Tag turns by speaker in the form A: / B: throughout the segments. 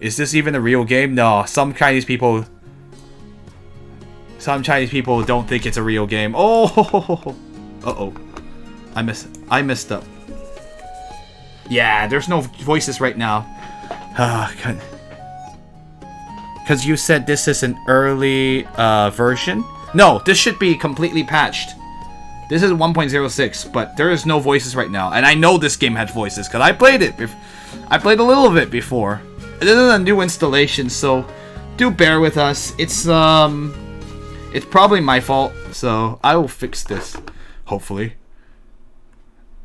A: Is this even a real game? No, some Chinese people don't think it's a real game. Oh, uh-oh. I messed up. Yeah, there's no voices right now. Because you said this is an early version? No, this should be completely patched. This is 1.06, but there is no voices right now. And I know this game had voices, because I played it. I played a little of it before. This is a new installation, so do bear with us. It's probably my fault, so I will fix this, hopefully.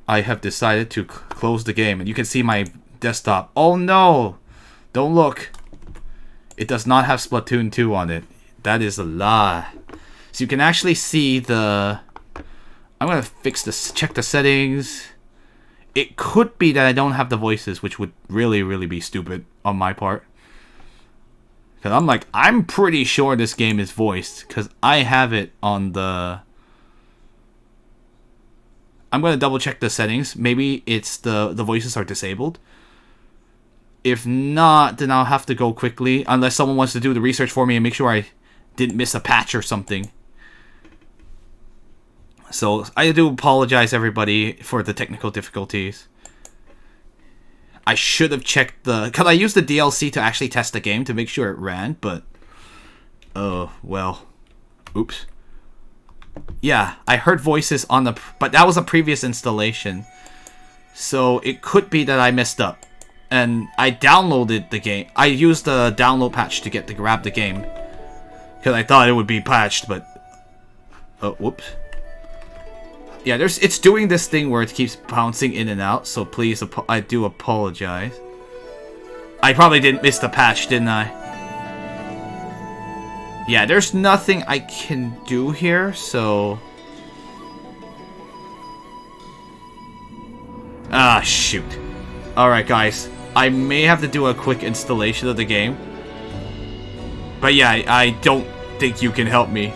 A: I have decided to close the game, and you can see my desktop. Oh no! Don't look. It does not have Splatoon 2 on it. That is a lie. So you can actually see the... I'm gonna fix this, check the settings. It could be that I don't have the voices, which would really, really be stupid on my part. Because I'm pretty sure this game is voiced, because I have it on the... I'm gonna double check the settings. Maybe it's the voices are disabled. If not, then I'll have to go quickly, unless someone wants to do the research for me and make sure I didn't miss a patch or something. So, I do apologize, everybody, for the technical difficulties. I should have checked because I used the DLC to actually test the game to make sure it ran, but... Oh, well. Oops. Yeah, I heard voices on the... But that was a previous installation. So, it could be that I messed up. And I downloaded the game. I used the download patch to grab the game. Because I thought it would be patched, but... Oh, whoops. Yeah, it's doing this thing where it keeps bouncing in and out, so please, I do apologize. I probably didn't miss the patch, didn't I? Yeah, there's nothing I can do here, so... Ah, shoot. Alright, guys. I may have to do a quick installation of the game. But yeah, I don't think you can help me.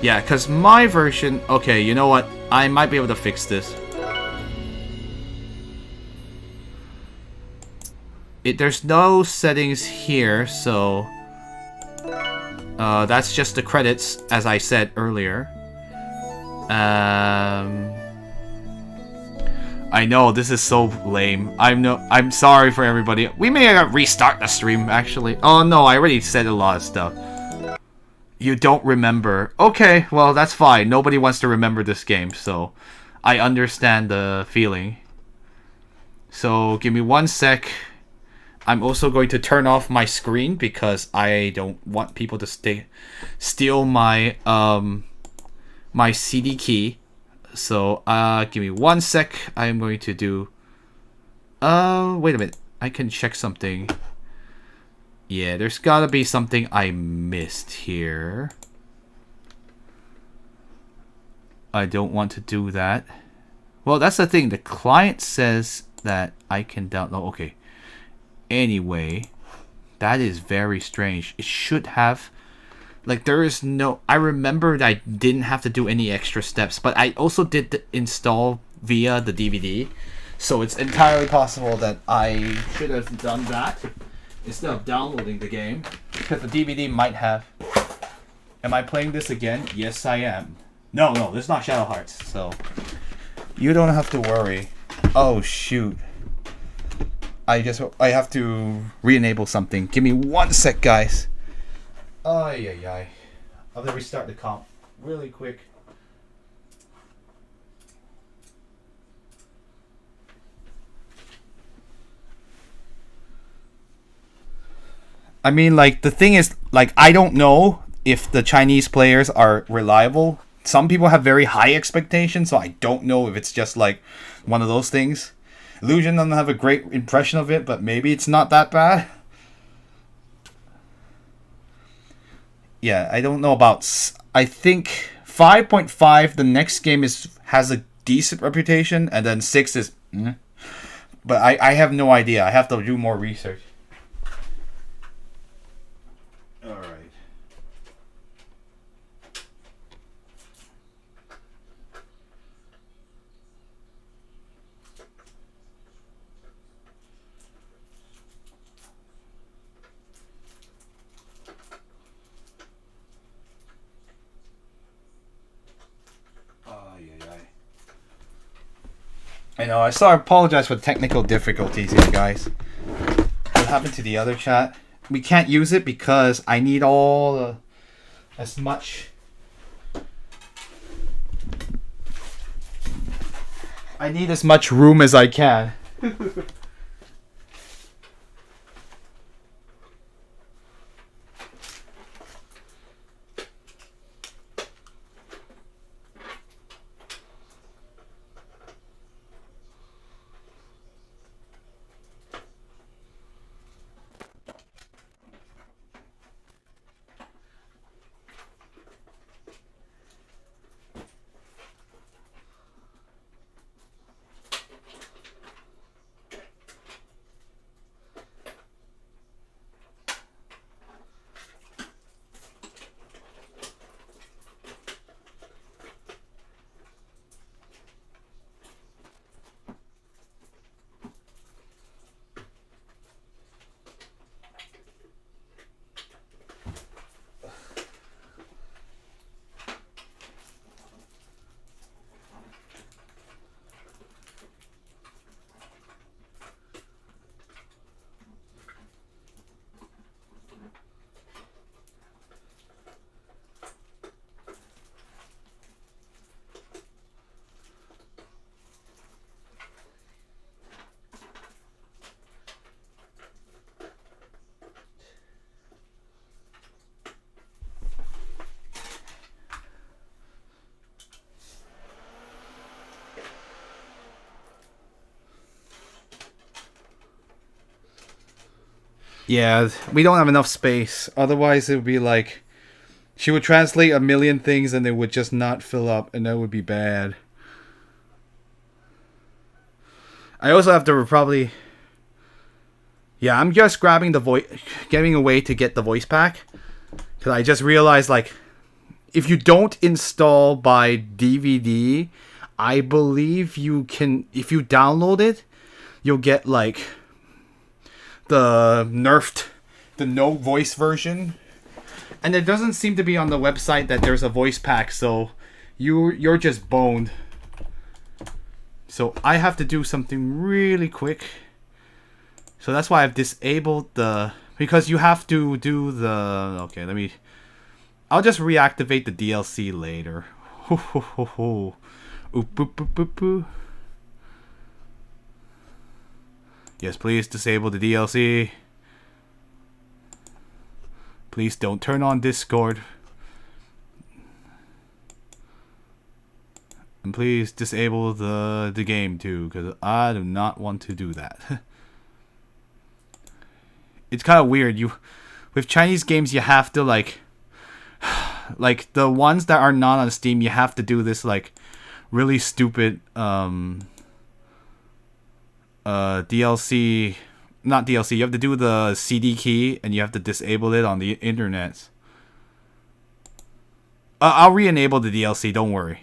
A: Yeah, because my version... Okay, you know what? I might be able to fix this. There's no settings here, so... that's just the credits, as I said earlier. I know, this is so lame. I'm sorry for everybody. We may restart the stream, actually. Oh no, I already said a lot of stuff. You don't remember. Okay, well, that's fine. Nobody wants to remember this game, so I understand the feeling. So, give me 1 sec. I'm also going to turn off my screen because I don't want people to steal my my CD key. So, give me 1 sec. I'm going to do... wait a minute. I can check something. Yeah, there's gotta be something I missed here. I don't want to do that. Well, that's the thing. The client says that I can download... Okay. Anyway, that is very strange. It should have... Like, there is no... I remember that I didn't have to do any extra steps, but I also did the install via the DVD. So it's entirely possible that I should have done that instead of downloading the game, because the DVD might have... Am I playing this again? Yes, I am. No, this is not Shadow Hearts, so... You don't have to worry. Oh, shoot. I have to re-enable something. Give me 1 sec, guys. Ay. I'll restart the comp really quick. I mean, like, the thing is, like, I don't know if the Chinese players are reliable. Some people have very high expectations, so I don't know if it's just, like, one of those things. Illusion doesn't have a great impression of it, but maybe it's not that bad. Yeah, I don't know about... I think 5.5, the next game has a decent reputation, and then 6 is... But I have no idea. I have to do more research. Alright. I know, I saw. I apologize for the technical difficulties here, guys. What happened to the other chat? We can't use it because I need all as much. I need as much room as I can. Yeah, we don't have enough space. Otherwise, it would be like she would translate a million things and it would just not fill up, and that would be bad. I also have to probably. Yeah, I'm just grabbing the voice, getting away to get the voice pack, because I just realized like, if you don't install by DVD, I believe you can. If you download it, you'll get like the nerfed, the no voice version, and it doesn't seem to be on the website that there's a voice pack, so you're just boned. So I have to do something really quick. So that's why I've disabled the, because you have to do the, okay, I'll just reactivate the DLC later. Yes, please disable the DLC. Please don't turn on Discord. And please disable the game too, because I do not want to do that. It's kind of weird. With Chinese games, you have to like the ones that are not on Steam, you have to do this like really stupid DLC, not DLC. You have to do the CD key, and you have to disable it on the internet. I'll re-enable the DLC. Don't worry.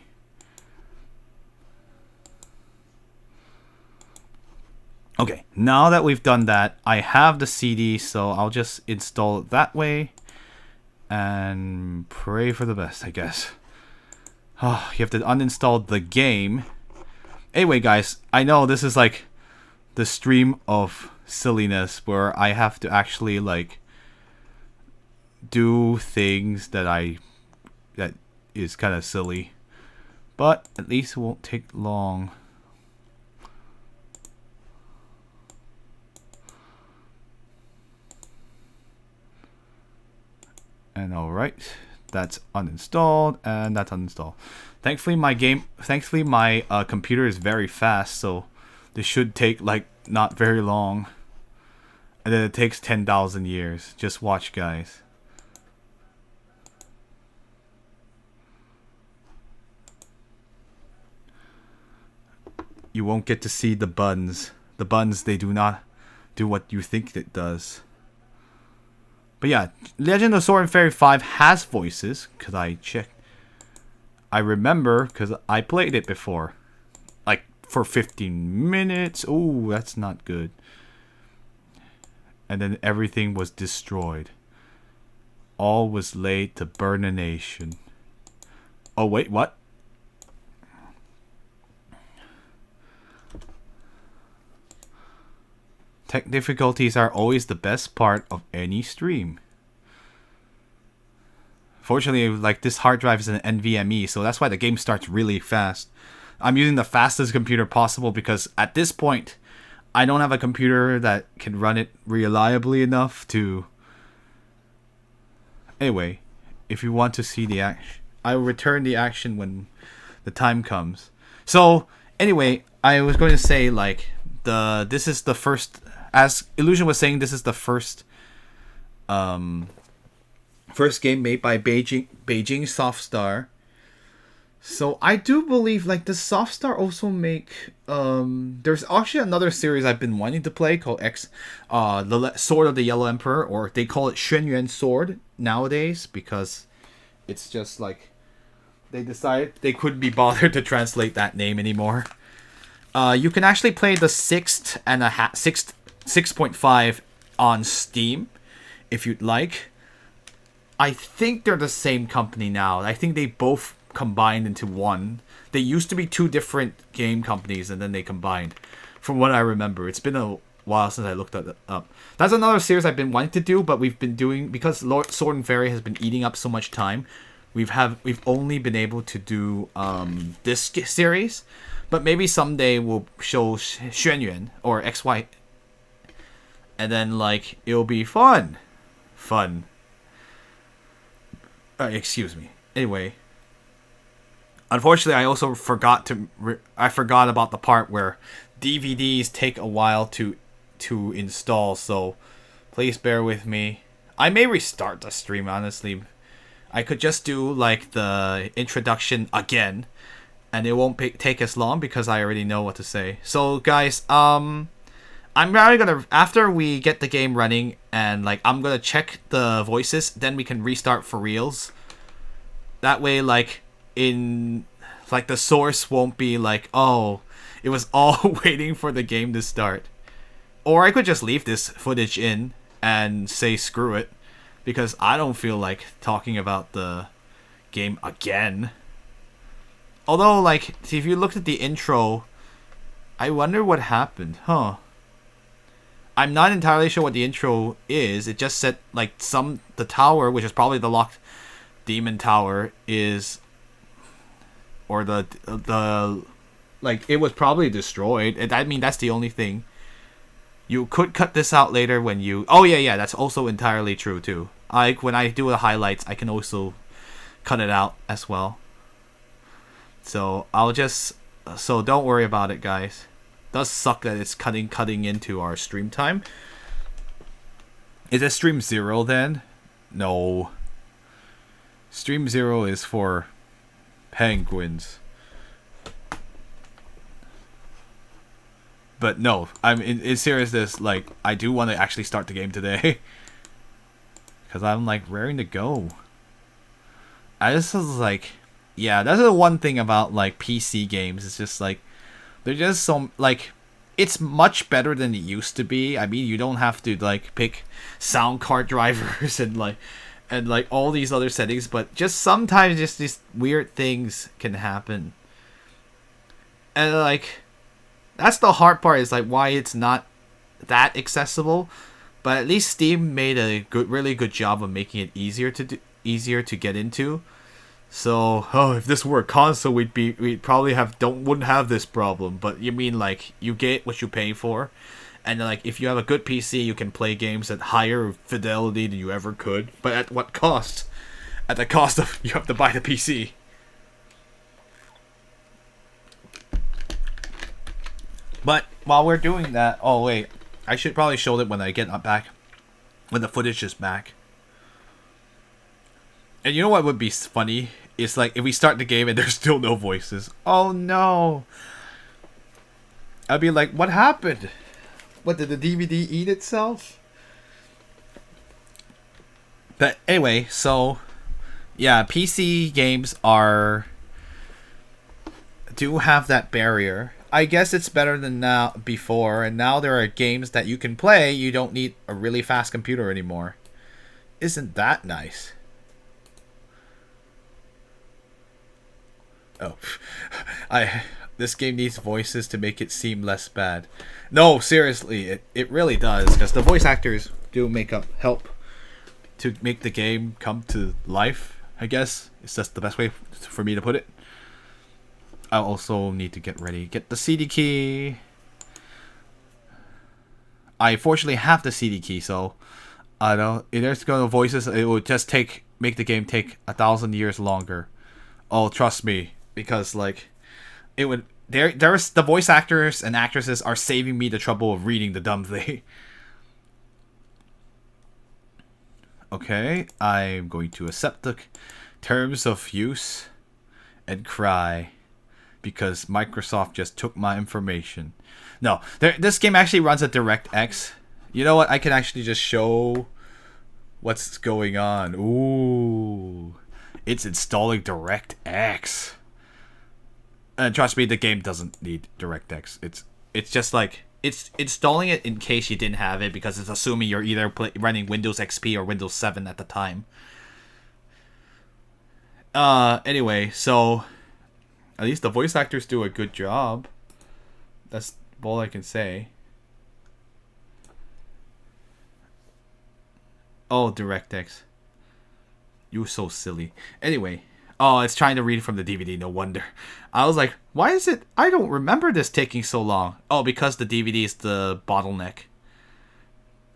A: Okay, now that we've done that, I have the CD, so I'll just install it that way and pray for the best, I guess. Oh, you have to uninstall the game. Anyway, guys, I know this is like the stream of silliness where I have to actually like do things that is kind of silly, but at least it won't take long. And alright, that's uninstalled, and that's uninstalled. Thankfully my computer is very fast, so this should take like not very long. And then it takes 10,000 years. Just watch, guys. You won't get to see the buns. The buns, they do not do what you think it does. But yeah, Legend of Sword and Fairy 5 has voices, because I checked. I remember, because I played it before. Like, for 15 minutes. Oh, that's not good. And then everything was destroyed. All was laid to burn a nation. Oh, wait, what? Tech difficulties are always the best part of any stream. Fortunately, like this hard drive is an NVMe, so that's why the game starts really fast. I'm using the fastest computer possible because at this point, I don't have a computer that can run it reliably enough to... Anyway, if you want to see the action, I will return the action when the time comes. So, anyway, I was going to say, like, this is the first... As Illusion was saying, this is the first game made by Beijing Softstar. So I do believe like the Softstar also make there's actually another series I've been wanting to play called the Sword of the Yellow Emperor, or they call it Xuanyuan Sword nowadays because it's just like they decided they couldn't be bothered to translate that name anymore. You can actually play the 6.5 on Steam if you'd like. I think they're the same company now. I think they both combined into one. They used to be two different game companies and then they combined. From what I remember, it's been a while since I looked that up. That's another series I've been wanting to do, but we've been doing because Sword and Fairy has been eating up so much time. We've only been able to do this series, but maybe someday we'll show Xuanyuan or XY, and then like it'll be fun. Excuse me. Anyway, unfortunately, I also forgot about the part where DVDs take a while to install. So please bear with me. I may restart the stream. Honestly, I could just do like the introduction again, and it won't take as long because I already know what to say. So guys, I'm probably gonna, after we get the game running and like I'm gonna check the voices, then we can restart for reals. That way, like the source won't be like, oh, it was all waiting for the game to start. Or I could just leave this footage in and say screw it, because I don't feel like talking about the game again. Although, like, if you looked at the intro, I wonder what happened, huh? I'm not entirely sure what the intro is. It just said, like, the tower, which is probably the locked demon tower, is... Or the like, it was probably destroyed. I mean, that's the only thing. You could cut this out later when you... Oh, yeah, that's also entirely true, too. Like, when I do the highlights, I can also cut it out as well. So, I'll just... So, don't worry about it, guys. Does suck that it's cutting into our stream time. Is it stream 0 then? No. Stream 0 is for penguins. But no, I'm in seriousness, like, I do want to actually start the game today. Because I'm like raring to go. I just was like, yeah, that's the one thing about like PC games. It's just like, they're just so, like, it's much better than it used to be. I mean, you don't have to like pick sound card drivers and like all these other settings, but just sometimes just these weird things can happen. And like, that's the hard part, is like why it's not that accessible. But at least Steam made a really good job of making it easier to get into. So, if this were a console, we'd probably wouldn't have this problem. But you mean like you get what you pay for, and like if you have a good PC, you can play games at higher fidelity than you ever could. But at what cost? At the cost of you have to buy the PC. But while we're doing that, oh wait, I should probably show it when I get back, when the footage is back. And you know what would be funny? It's like if we start the game and there's still no voices. Oh no! I'd be like, what happened? What, did the DVD eat itself? But anyway, so yeah, PC games do have that barrier. I guess it's better than before, and now there are games that you can play. You don't need a really fast computer anymore. Isn't that nice? Oh, This game needs voices to make it seem less bad. No, seriously, it really does, because the voice actors do help to make the game come to life, I guess. It's just the best way for me to put it. I also need to get ready. Get the CD key. I fortunately have the CD key, so I don't. If there's gonna voices, it would just make the game take 1,000 years longer. Oh, trust me, because like, it would. There's the voice actors and actresses are saving me the trouble of reading the dumb thing. Okay, I'm going to accept the terms of use and cry because Microsoft just took my information. No, this game actually runs a DirectX. You know what? I can actually just show what's going on. Ooh, it's installing DirectX. And trust me, the game doesn't need DirectX. It's just like it's installing it in case you didn't have it, because it's assuming you're either running Windows XP or Windows 7 at the time. Anyway, so at least the voice actors do a good job. That's all I can say. Oh, DirectX. You're so silly. Anyway. Oh, it's trying to read from the DVD, no wonder. I was like, why is it... I don't remember this taking so long. Oh, because the DVD is the bottleneck.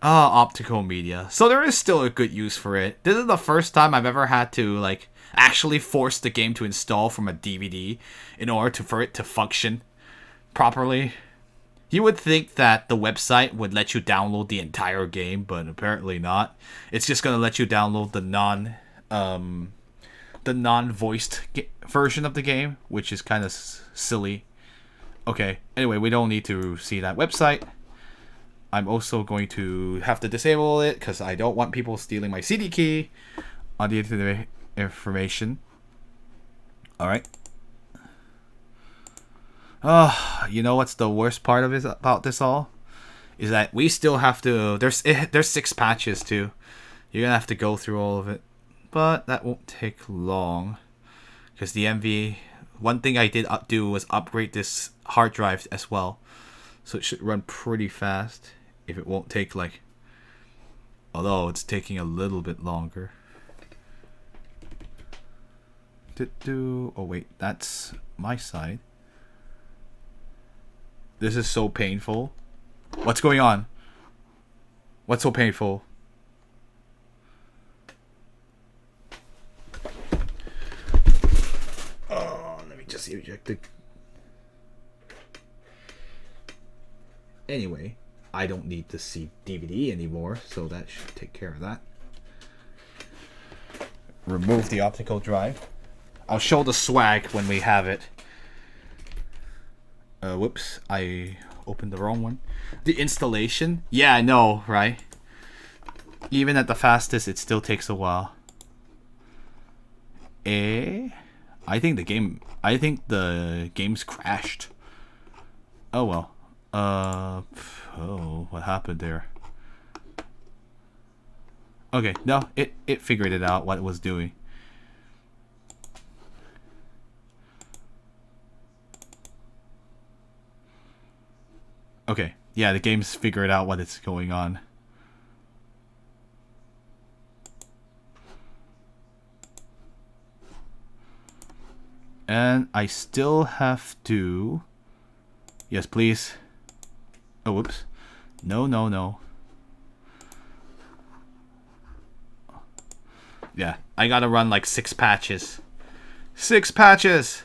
A: Optical media. So there is still a good use for it. This is the first time I've ever had to, like, actually force the game to install from a DVD in order for it to function properly. You would think that the website would let you download the entire game, but apparently not. It's just going to let you download the non-voiced version of the game, which is kind of silly. Okay, anyway, we don't need to see that website. I'm also going to have to disable it because I don't want people stealing my CD key on the information. Alright. You know what's the worst part of it about this all? Is that we still have to... There's 6 patches too. You're gonna have to go through all of it. But that won't take long, because the MV, one thing I did do was upgrade this hard drive as well, so it should run pretty fast if it won't take like, although it's taking a little bit longer. Oh wait, that's my side. This is so painful. What's going on? What's so painful? Just ejected. Anyway, I don't need to see DVD anymore, so that should take care of that. Remove the optical drive. I'll show the swag when we have it. Whoops, I opened the wrong one. The installation? Yeah, I know, right? Even at the fastest, it still takes a while. I think the game's crashed. Oh well. Oh, what happened there? Okay, no, it figured it out what it was doing. Okay, yeah, the game's figured out what it's going on. And I still have to... Yes, please. Oh, whoops. No, no, no. Yeah, I gotta run like 6 patches. 6 patches!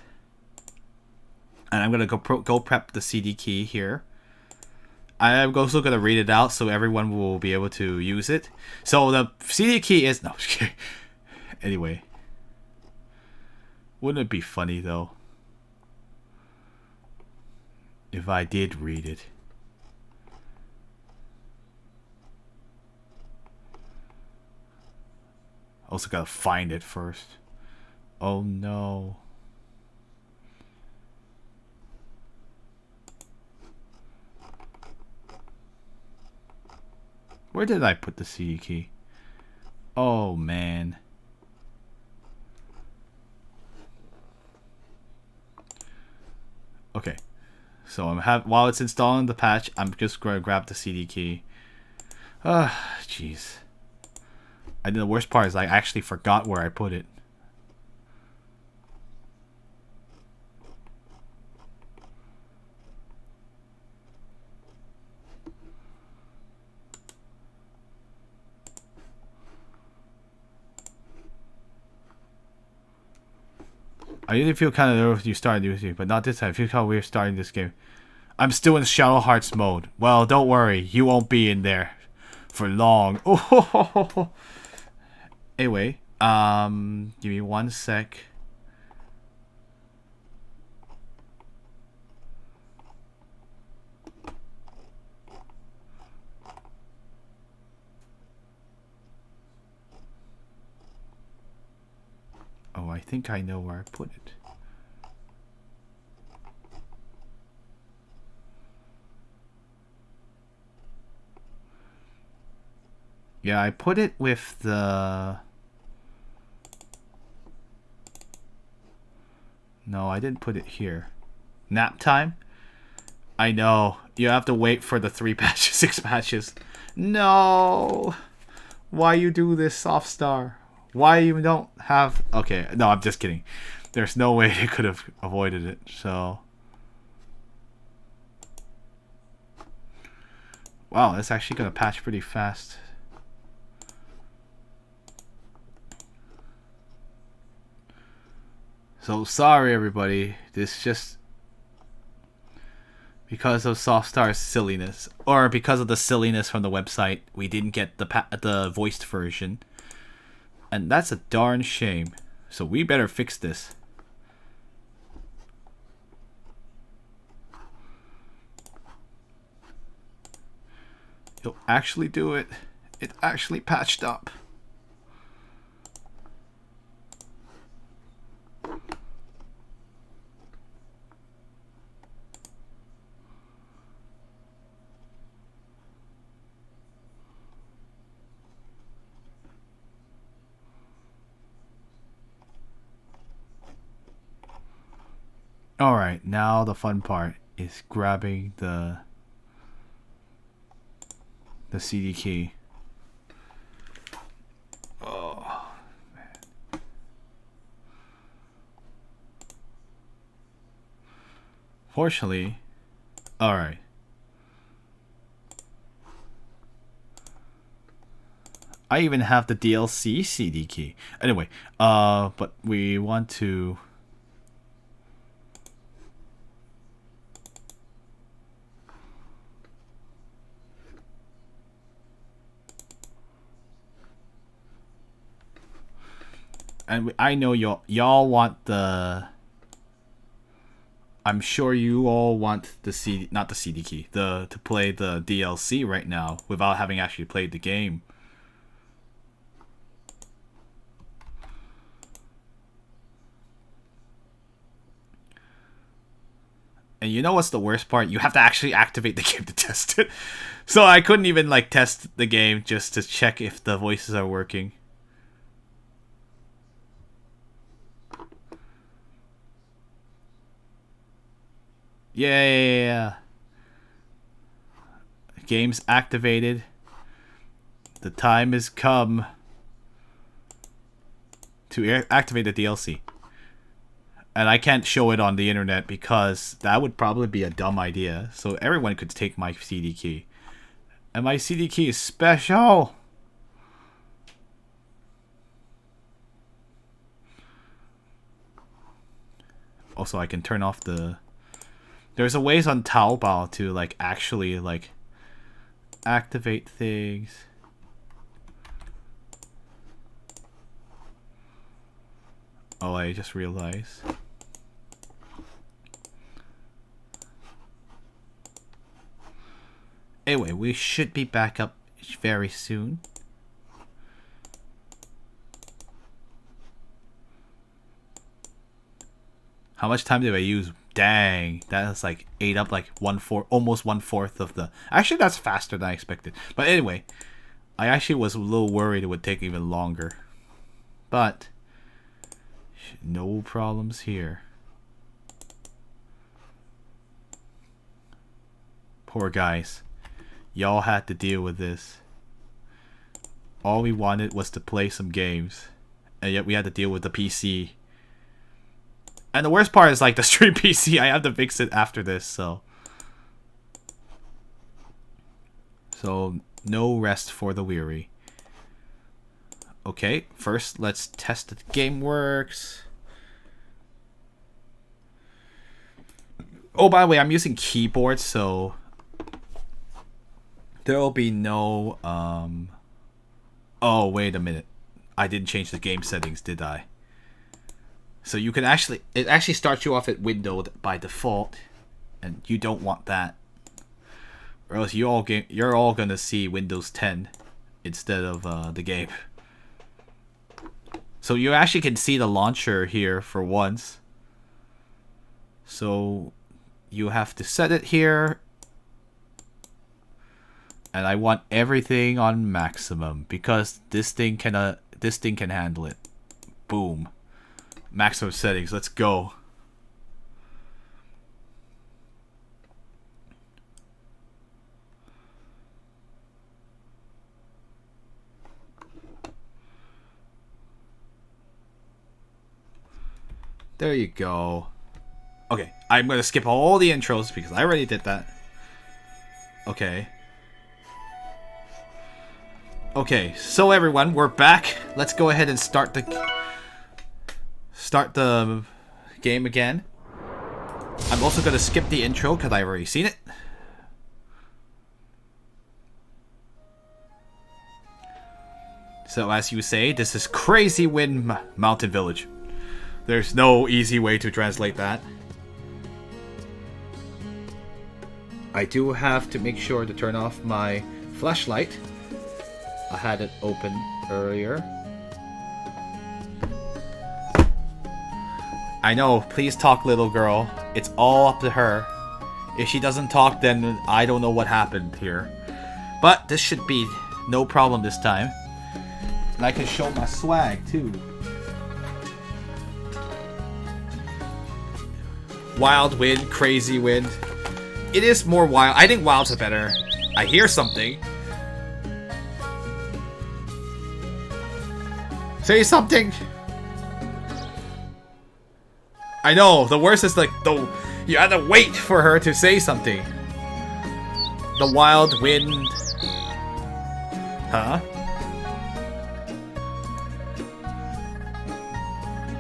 A: And I'm gonna go prep the CD key here. I'm also gonna read it out so everyone will be able to use it. So the CD key is... No, anyway. Wouldn't it be funny, though, if I did read it? Also gotta find it first. Oh no. Where did I put the CD key? Oh man. Okay. So while it's installing the patch, I'm just going to grab the CD key. Jeez. And the worst part is I actually forgot where I put it. I usually feel kind of nervous when you start a new game, but not this time. I feel kind of weird starting this game. I'm still in Shadow Hearts mode. Well, don't worry. You won't be in there for long. Oh. Anyway, give me 1 sec. Oh, I think I know where I put it. Yeah, I put it with the... No, I didn't put it here. Nap time? I know. You have to wait for the 3 patches, 6 patches. No! Why you do this, Softstar? Why you don't have... Okay, no, I'm just kidding. There's no way they could have avoided it, so... Wow, that's actually going to patch pretty fast. So sorry, everybody. This just... Because of Softstar's silliness. Or because of the silliness from the website, we didn't get the voiced version. And that's a darn shame. So we better fix this. You'll actually do it. It actually patched up. Alright, now the fun part is grabbing the CD key. Oh, man. Fortunately, alright. I even have the DLC CD key. Anyway, but we want to... And I know y'all want the... I'm sure you all want the CD, not the CD key, to play the DLC right now without having actually played the game. And you know what's the worst part? You have to actually activate the game to test it. So I couldn't even like test the game just to check if the voices are working. Yeah. Game's activated. The time has come to activate the DLC. And I can't show it on the internet because that would probably be a dumb idea. So everyone could take my CD key. And my CD key is special. Also, I can turn off the... There's a ways on Taobao to like actually like activate things. Oh, I just realized. Anyway, we should be back up very soon. How much time did I use? Dang, that's like ate up like almost 1/4 of the... Actually, that's faster than I expected. But anyway, I actually was a little worried it would take even longer. But no problems here. Poor guys. Y'all had to deal with this. All we wanted was to play some games. And yet we had to deal with the PC. And the worst part is like the stream PC. I have to fix it after this, so. So, no rest for the weary. Okay, first let's test that the game works. Oh, by the way, I'm using keyboard, so there will be no oh, wait a minute. I didn't change the game settings, did I? So you can actually, it actually starts you off at windowed by default, and you don't want that. Or else you're all gonna see Windows 10 instead of the game. So you actually can see the launcher here for once. So you have to set it here. And I want everything on maximum because this thing can handle it. Boom. Maximum settings. Let's go. There you go. Okay, I'm gonna skip all the intros because I already did that. Okay. Okay, so everyone, we're back. Let's go ahead and start the game again. I'm also gonna skip the intro because I've already seen it. So as you say, this is Crazy Wind Mountain Village. There's no easy way to translate that. I do have to make sure to turn off my flashlight. I had it open earlier. I know, please talk, little girl. It's all up to her. If she doesn't talk, then I don't know what happened here. But this should be no problem this time. And I can show my swag too. Wild Wind, Crazy Wind. It is more wild. I think Wild's better. I hear something. Say something. I know. The worst is like you have to wait for her to say something. The Wild Wind. Huh?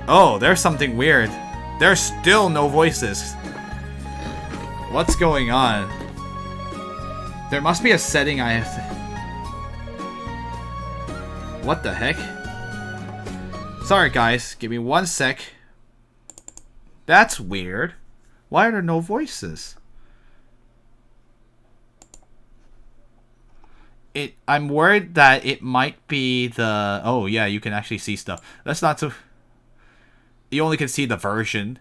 A: Oh, there's something weird. There's still no voices. What's going on? There must be a setting I have to... What the heck? Sorry guys, give me 1 sec. That's weird. Why are there no voices? I'm worried that it might be the... Oh yeah, you can actually see stuff. That's not so... You only can see the version.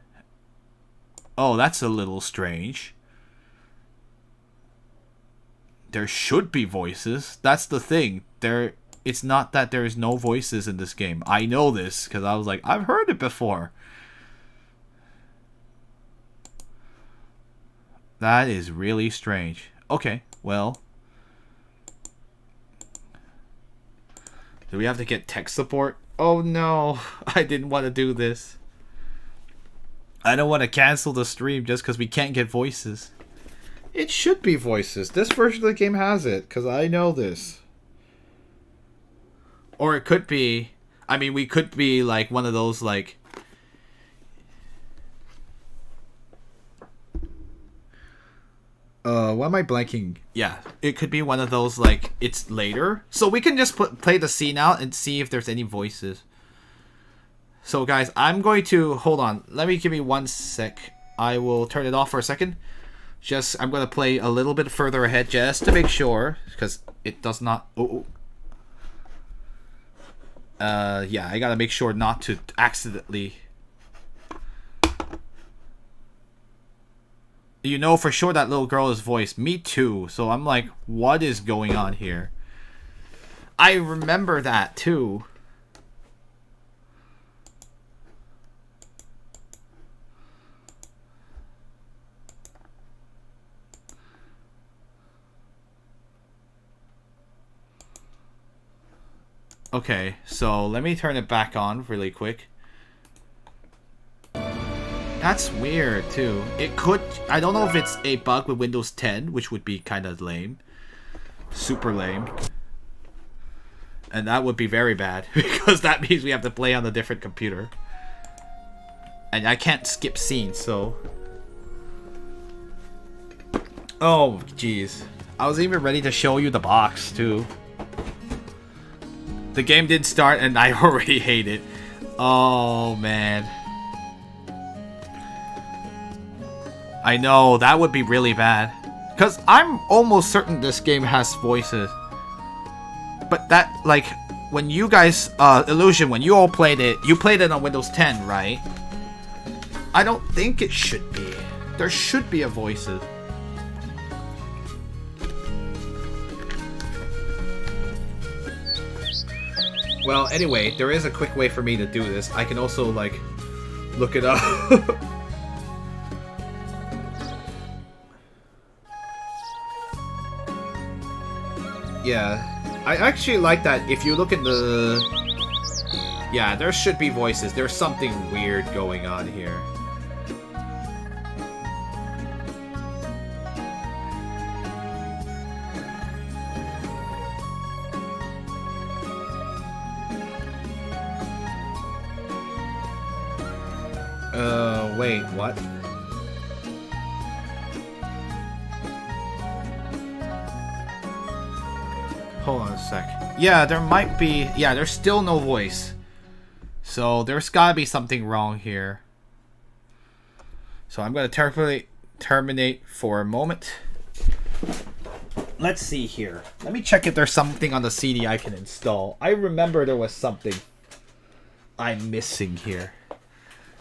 A: Oh, that's a little strange. There should be voices. That's the thing. It's not that there's no voices in this game. I know this because I was like, I've heard it before. That is really strange. Okay, well. Do we have to get tech support? Oh no, I didn't want to do this. I don't want to cancel the stream just because we can't get voices. It should be voices. This version of the game has it, because I know this. Or it could be... I mean, we could be like one of those like... Why am I blanking? Yeah, it could be one of those like, it's later. So we can just play the scene out and see if there's any voices. So guys, I'm going to... Hold on. Give me 1 sec. I will turn it off for a second. I'm going to play a little bit further ahead just to make sure. Because it does not... yeah, I got to make sure not to accidentally... You know for sure that little girl is voiced. Me too. So I'm like, what is going on here? I remember that too. Okay, so let me turn it back on really quick. That's weird too. It could, I don't know if it's a bug with Windows 10, which would be kind of lame. Super lame. And that would be very bad, because that means we have to play on a different computer. And I can't skip scenes, so... Oh, jeez. I was even ready to show you the box, too. The game did start, and I already hate it. Oh, man. I know, that would be really bad. Because I'm almost certain this game has voices. But that, like, when you guys, Illusion, when you all played it, you played it on Windows 10, right? I don't think it should be. There should be a voices. Well, anyway, there is a quick way for me to do this. I can also, like, look it up. Yeah. I actually like that if you look at the... Yeah, there should be voices. There's something weird going on here. Wait, what? Hold on a sec. Yeah, there might be... Yeah, there's still no voice. So, there's gotta be something wrong here. So, I'm gonna terminate for a moment. Let's see here. Let me check if there's something on the CD I can install. I remember there was something I'm missing here.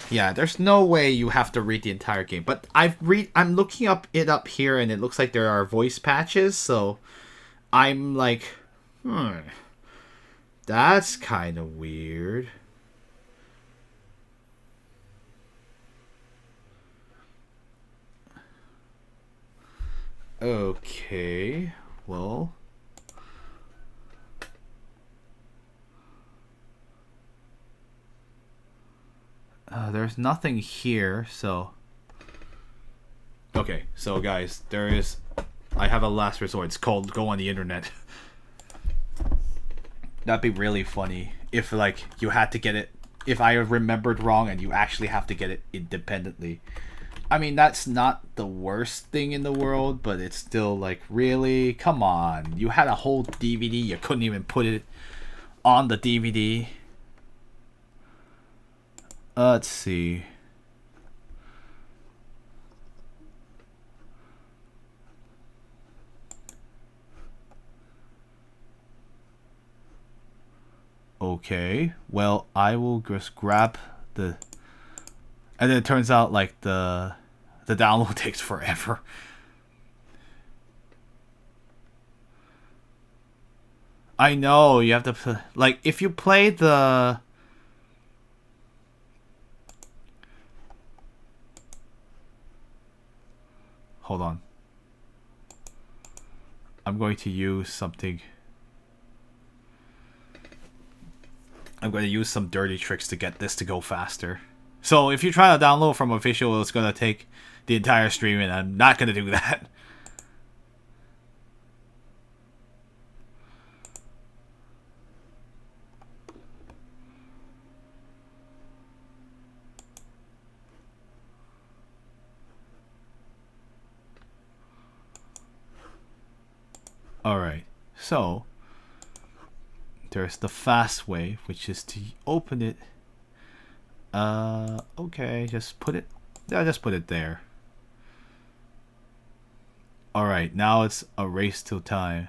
A: Yeah, there's no way you have to read the entire game. But I'm looking it up here, and it looks like there are voice patches, so... I'm like, that's kind of weird. Okay, well. There's nothing here, so. Okay, so guys, I have a last resort. It's called Go on the Internet. That'd be really funny if, like, you had to get it. If I remembered wrong and you actually have to get it independently. I mean, that's not the worst thing in the world, but it's still like, really? Come on. You had a whole DVD. You couldn't even put it on the DVD. Let's see. Okay, well, I will just grab the... And then it turns out, like, the download takes forever. I know, you have to... Like, if you play the... Hold on. I'm going to use something... I'm going to use some dirty tricks to get this to go faster. So if you try to download from official, it's going to take the entire stream, and I'm not going to do that. Alright, so there's the fast way, which is to open it. Okay, just put it there. Alright, now it's a race to time.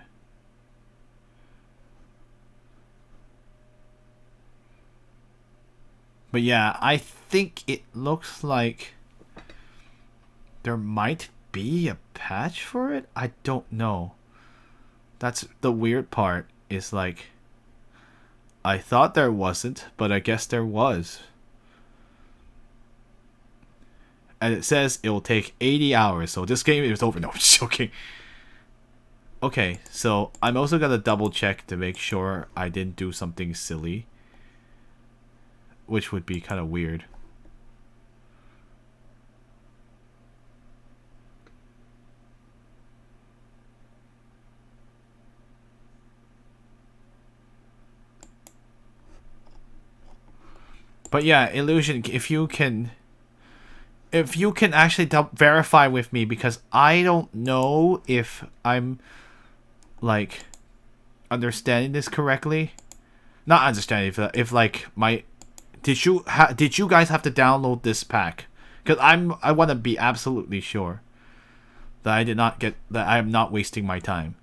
A: But yeah, I think it looks like there might be a patch for it. I don't know. That's the weird part, is like, I thought there wasn't, but I guess there was. And it says it will take 80 hours, so this game is over. No, I'm joking. Okay, so I'm also gonna double check to make sure I didn't do something silly, which would be kind of weird. But yeah, Illusion, if you can actually verify with me, because I don't know if I'm like understanding this correctly. Not understanding, if like my did you guys have to download this pack? Because I want to be absolutely sure that I am not wasting my time.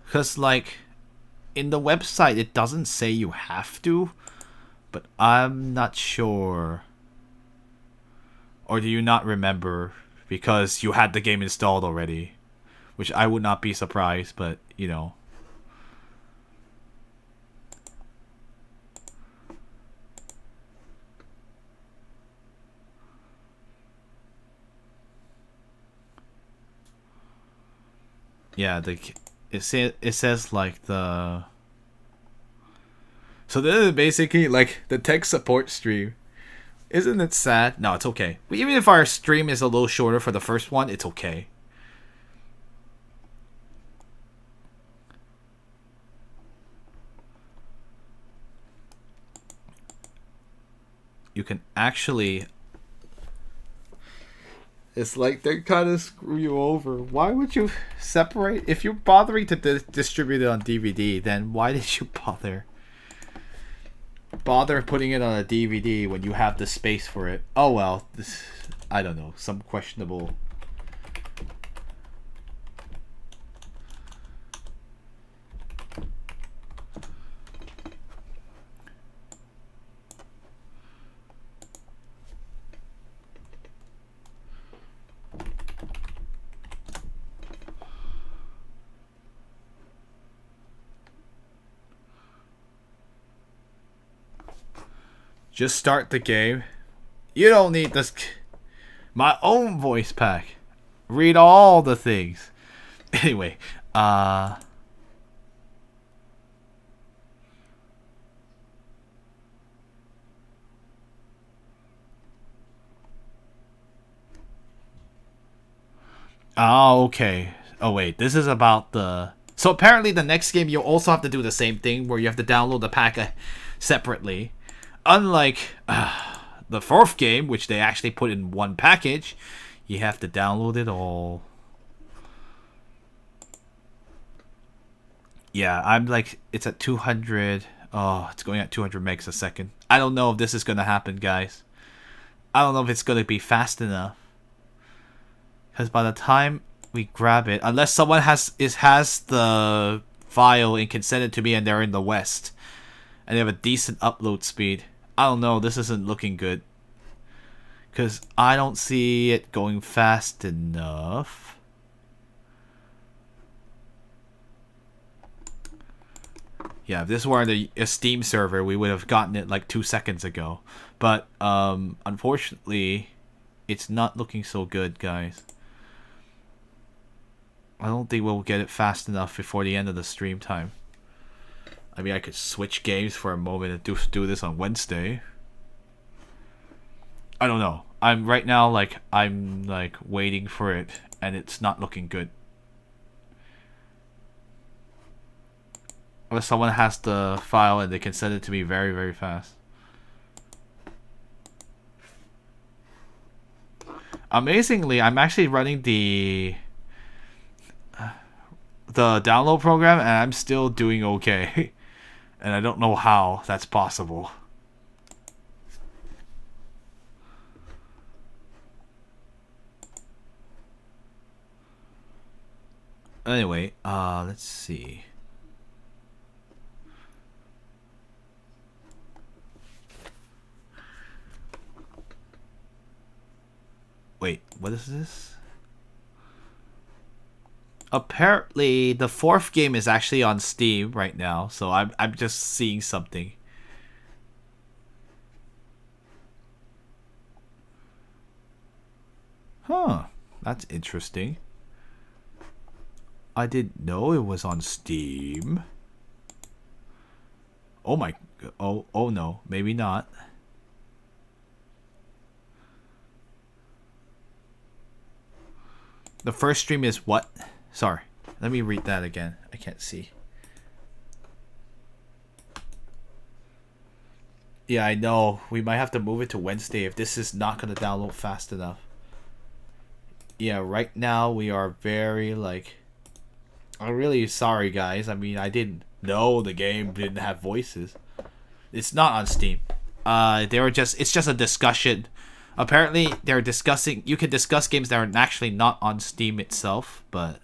A: Because like in the website it doesn't say you have to, but I'm not sure. Or do you not remember because you had the game installed already? Which I would not be surprised, but you know. Yeah, it says like the. So this is basically like the tech support stream. Isn't it sad? No, it's okay. Even if our stream is a little shorter for the first one, it's okay. You can actually. It's like they kind of screw you over. Why would you separate? If you're bothering to distribute it on DVD, then why did you bother putting it on a DVD when you have the space for it? Oh well, this, I don't know, some questionable. Just start the game. You don't need this. My own voice pack. Read all the things. Anyway, oh, okay. Oh wait, this is about the. So apparently the next game you also have to do the same thing where you have to download the pack separately. Unlike the fourth game, which they actually put in one package, you have to download it all. Yeah, I'm like, it's at 200. Oh, it's going at 200 megs a second. I don't know if this is going to happen, guys. I don't know if it's going to be fast enough. Because by the time we grab it, unless someone has the file and can send it to me and they're in the West, and they have a decent upload speed, I don't know, this isn't looking good. Because I don't see it going fast enough. Yeah, if this were a Steam server, we would have gotten it like 2 seconds ago. But, unfortunately, it's not looking so good, guys. I don't think we'll get it fast enough before the end of the stream time. I mean, I could switch games for a moment and do this on Wednesday. I don't know. I'm waiting for it, and it's not looking good. Unless someone has the file and they can send it to me very, very fast. Amazingly, I'm actually running the download program, and I'm still doing okay. And I don't know how that's possible. Anyway, let's see. Wait, what is this? Apparently, the fourth game is actually on Steam right now, so I'm just seeing something. Huh. That's interesting. I didn't know it was on Steam. Oh my... Oh no. Maybe not. The first stream is what? Sorry. Let me read that again. I can't see. Yeah, I know. We might have to move it to Wednesday if this is not going to download fast enough. Yeah, right now we are very, like... I'm really sorry, guys. I mean, I didn't know the game didn't have voices. It's not on Steam. It's just a discussion. Apparently, they're discussing... You can discuss games that are actually not on Steam itself, but...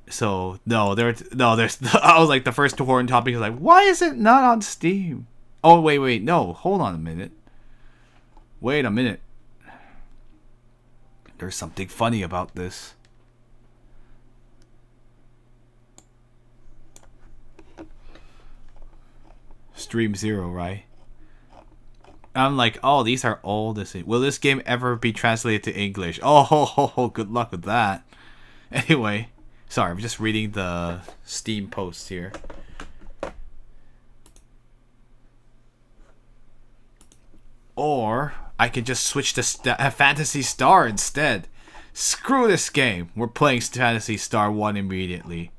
A: So there's I was like the first important topic is like, why is it not on Steam? Oh wait, no, hold on a minute. Wait a minute. There's something funny about this. Stream 0, right? I'm like, oh, these are all the same. Will this game ever be translated to English? Oh, good luck with that. Anyway. Sorry, I'm just reading the Steam post here. Or I could just switch to Phantasy Star instead. Screw this game. We're playing Phantasy Star 1 immediately.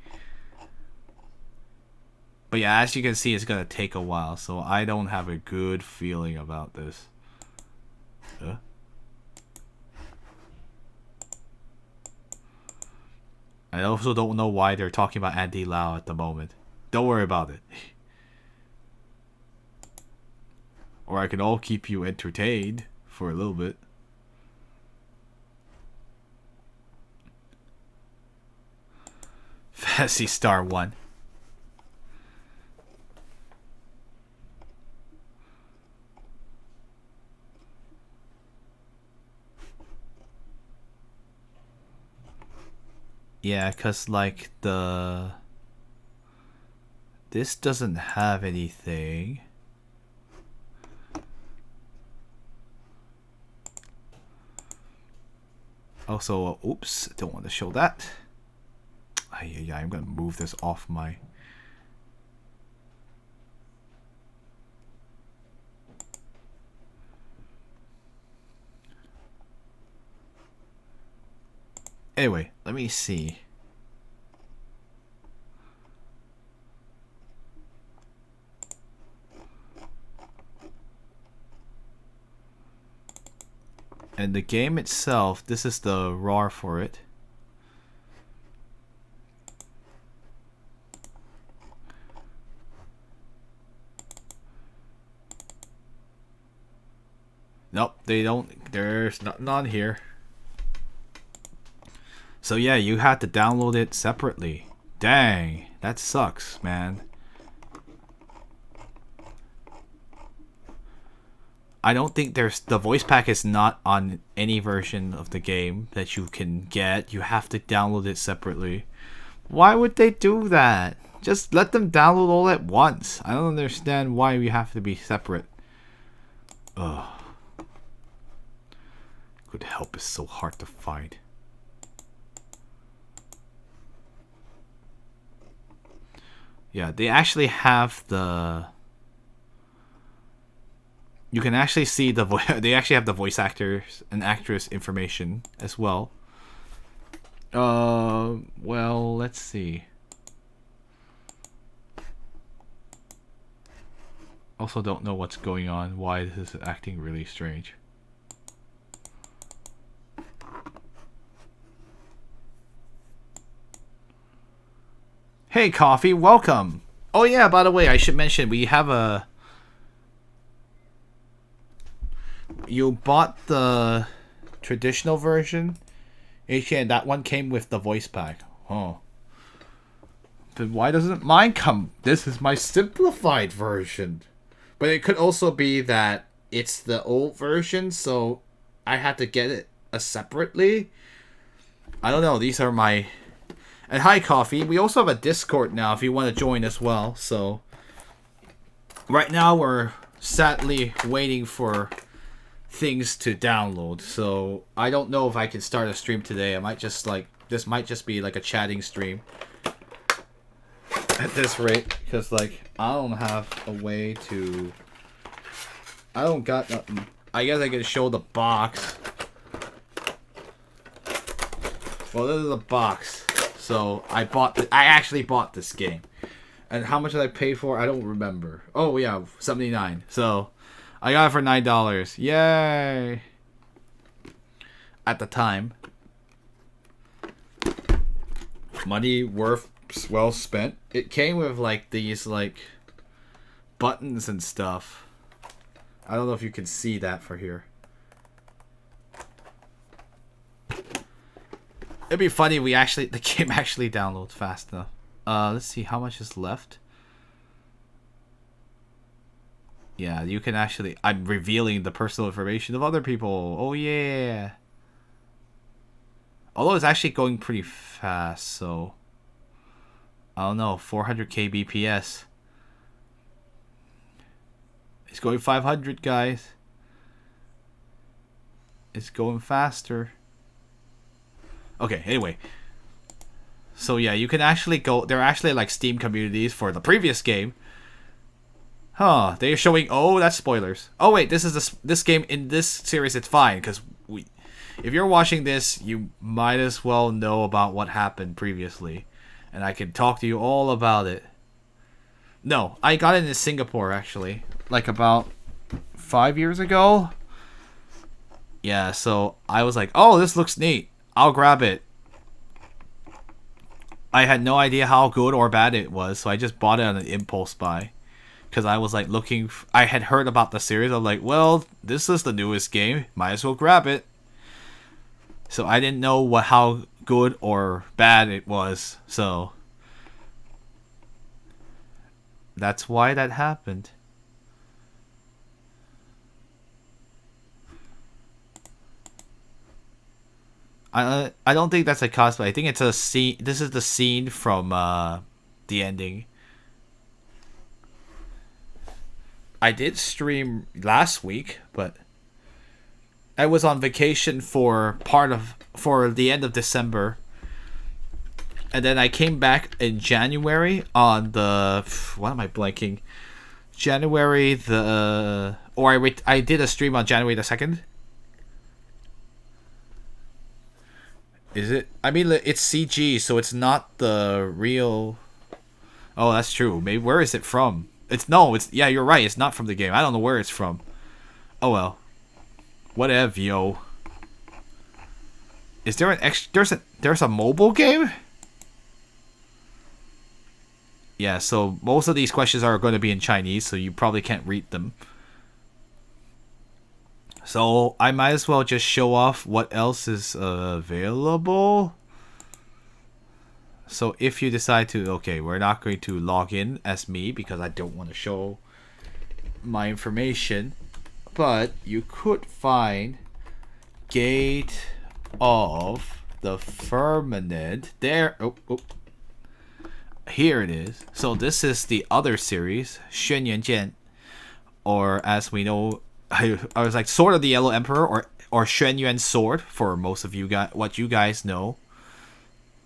A: But yeah, as you can see, it's going to take a while. So I don't have a good feeling about this. I also don't know why they're talking about Andy Lau at the moment. Don't worry about it. Or I can all keep you entertained for a little bit. Phantasy Star 1. Yeah, cause like this doesn't have anything. Also, oops, don't want to show that. Yeah, I'm gonna move this off my. Anyway, let me see. And the game itself, this is the RAR for it. Nope, they don't. There's nothing on here. So yeah, you had to download it separately. Dang, that sucks, man. I don't think the voice pack is not on any version of the game that you can get. You have to download it separately. Why would they do that? Just let them download all at once. I don't understand why we have to be separate. Ugh. Good help is so hard to find. Yeah, they actually have the... You can actually see the voice. They actually have the voice actors and actress information as well. Well, let's see. Also don't know what's going on, why this is acting really strange. Hey, Coffee, welcome. Oh yeah, by the way, I should mention we have a... You bought the traditional version, and that one came with the voice pack. Oh. Then why doesn't mine come? This is my simplified version. But it could also be that it's the old version, so I had to get it separately. I don't know. These are my... And hi, Coffee. We also have a Discord now if you want to join as well. So right now we're sadly waiting for things to download. So I don't know if I can start a stream today. I might just like this might just be like a chatting stream at this rate, because like I don't have a way to. I don't got nothing. I guess I can show the box. Well, this is a box. So I actually bought this game. And how much did I pay for? I don't remember. Oh yeah, $79. So I got it for $9. Yay! At the time. Money worth well spent. It came with like these like buttons and stuff. I don't know if you can see that for here. It'd be funny if the game actually downloads fast enough. Let's see how much is left. Yeah, you can actually. I'm revealing the personal information of other people. Oh yeah. Although it's actually going pretty fast, so I don't know. 400 kbps. It's going 500, guys. It's going faster. Okay, anyway. So yeah, you can actually go. There are actually like Steam communities for the previous game. Huh? They're showing. Oh, that's spoilers. Oh wait, this game in this series. It's fine because if you're watching this, you might as well know about what happened previously, and I can talk to you all about it. No, I got it in Singapore actually, like about 5 years ago. Yeah, so I was like, oh, this looks neat. I'll grab it. I had no idea how good or bad it was, so I just bought it on an impulse buy. Because I was like looking... I had heard about the series. I'm like, well, this is the newest game. Might as well grab it. So I didn't know how good or bad it was. So that's why that happened. I don't think that's a cosplay. I think it's a scene. This is the scene from the ending. I did stream last week, but I was on vacation for the end of December, and then I came back in January on the what am I blanking? January the I did a stream on January the 2nd. Is it? I mean, it's CG, so it's not the real. Oh, that's true. Maybe where is it from? It's yeah. You're right. It's not from the game. I don't know where it's from. Oh well. Whatever, yo. Is there there's a mobile game? Yeah. So most of these questions are going to be in Chinese, so you probably can't read them. So I might as well just show off what else is available. So if you decide to, okay, we're not going to log in as me because I don't want to show my information. But you could find Gate of the Firmament. There. Oh. Here it is. So this is the other series, 轩辕剑, or as we know, I was like Sword of the Yellow Emperor or Xuan Yuan Sword for most of you guys, what you guys know.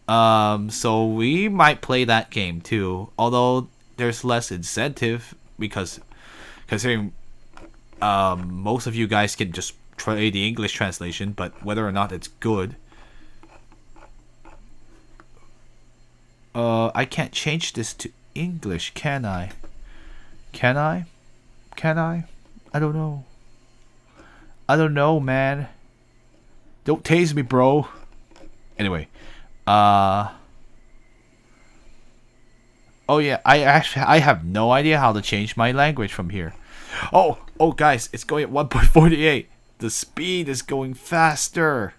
A: So we might play that game too, although there's less incentive because considering most of you guys can just play the English translation, but whether or not it's good, I can't change this to English, can I? Can I? I don't know. I don't know, man. Don't tase me, bro. Anyway, oh yeah, I have no idea how to change my language from here. Oh, guys, it's going at 1.48. The speed is going faster.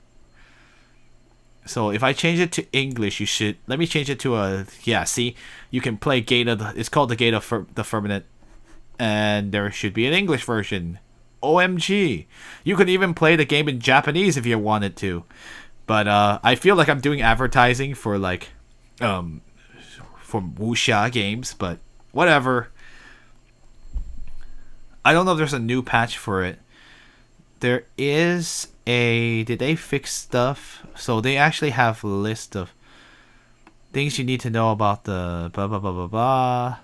A: So if I change it to English, you should let me change it to see, you can play Gate of it's called the Gate of the Firmament, and there should be an English version. OMG. You could even play the game in Japanese if you wanted to. But I feel like I'm doing advertising for like for wuxia games, but whatever. I don't know if there's a new patch for it. there is a... Did they fix stuff? So they actually have a list of things you need to know about the blah blah blah blah blah.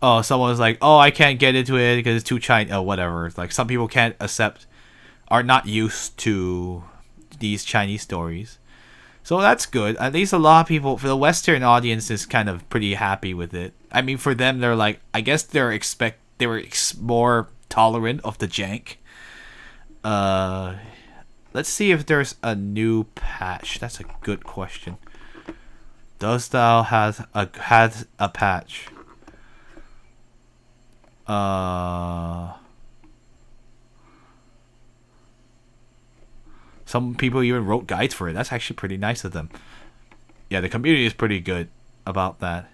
A: Oh, someone was like, oh, I can't get into it because it's too Chinese. Oh, whatever. Like, some people can't accept, are not used to these Chinese stories. So that's good. At least a lot of people, for the Western audience, is kind of pretty happy with it. I mean, for them, they're like, I guess they were more tolerant of the jank. Let's see if there's a new patch. That's a good question. Does thou had a patch? Some people even wrote guides for it. That's actually pretty nice of them. Yeah, the community is pretty good about that.